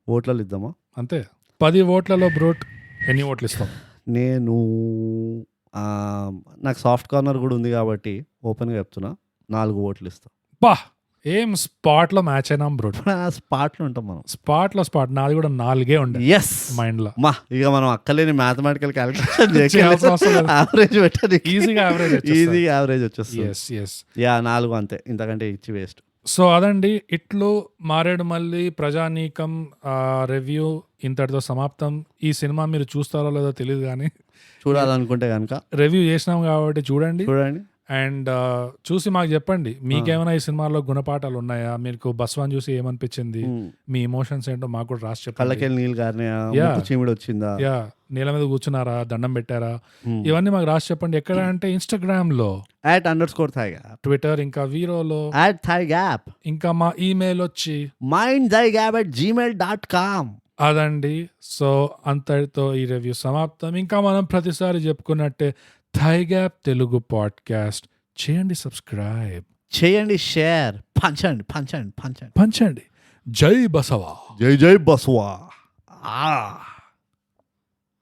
ఓట్లలో ఇద్దామా? అంతే. 10 ఓట్లలో బ్రూట్ ఎన్ని ఓట్లు ఇస్తాం? నేను నాకు సాఫ్ట్ కార్నర్ కూడా ఉంది కాబట్టి ఓపెన్గా చెప్తున్నా, 4 ఓట్లు ఇస్తాం. బా, ఏం స్పాట్ లో మ్యాచ్ అయినాం బ్రూట్. స్పాట్ లో ఉంటాం మనం, స్పాట్ నాది కూడా 4 ఉండే మైండ్ లో. ఇక మనం అక్కలేని మ్యాథమెటికల్ క్యాలిక్యులేషన్ యావరేజ్ పెట్టాలి, ఈజీగా యావరేజ్ వచ్చేస్తుంది. 4 అంతే, ఇంతకంటే ఇచ్చి వేస్ట్. సో అదండి, ఇట్లు మారేడు మళ్ళీ ప్రజానీకం రివ్యూ ఇంతటితో సమాప్తం. ఈ సినిమా మీరు చూస్తారో లేదో తెలియదు కానీ చూడాలనుకుంటే కనుక రివ్యూ చేసినాం కాబట్టి చూడండి. అండ్ చూసి మాకు చెప్పండి, మీకేమైనా ఈ సినిమాలో గుణపాఠాలు ఉన్నాయా, మీకు బస్వాన్ చూసి ఏమనిపించింది, మీ ఎమోషన్స్ ఏంటో మాకు కూడా రాసి చెప్పండి. నీళ్ళ మీద కూర్చున్నారా, దండం పెట్టారా, ఇవన్నీ మాకు రాసి చెప్పండి. ఎక్కడ అంటే ఇన్స్టాగ్రామ్ లో @_thigap, ట్విట్టర్ ఇంకా వీరోలో @thigap, ఇంకా మా ఈమెయిల్ వచ్చి mindthigap@gmail.com. అదండి. సో అంతటితో ఈ రివ్యూ సమాప్తం. ఇంకా మనం ప్రతిసారి చెప్పుకున్నట్టే థైగ్యాప్ తెలుగు పాడ్కాస్ట్ చేయండి, సబ్స్క్రైబ్ చేయండి, షేర్, పంచండి. జై బసవా. జై బసవా.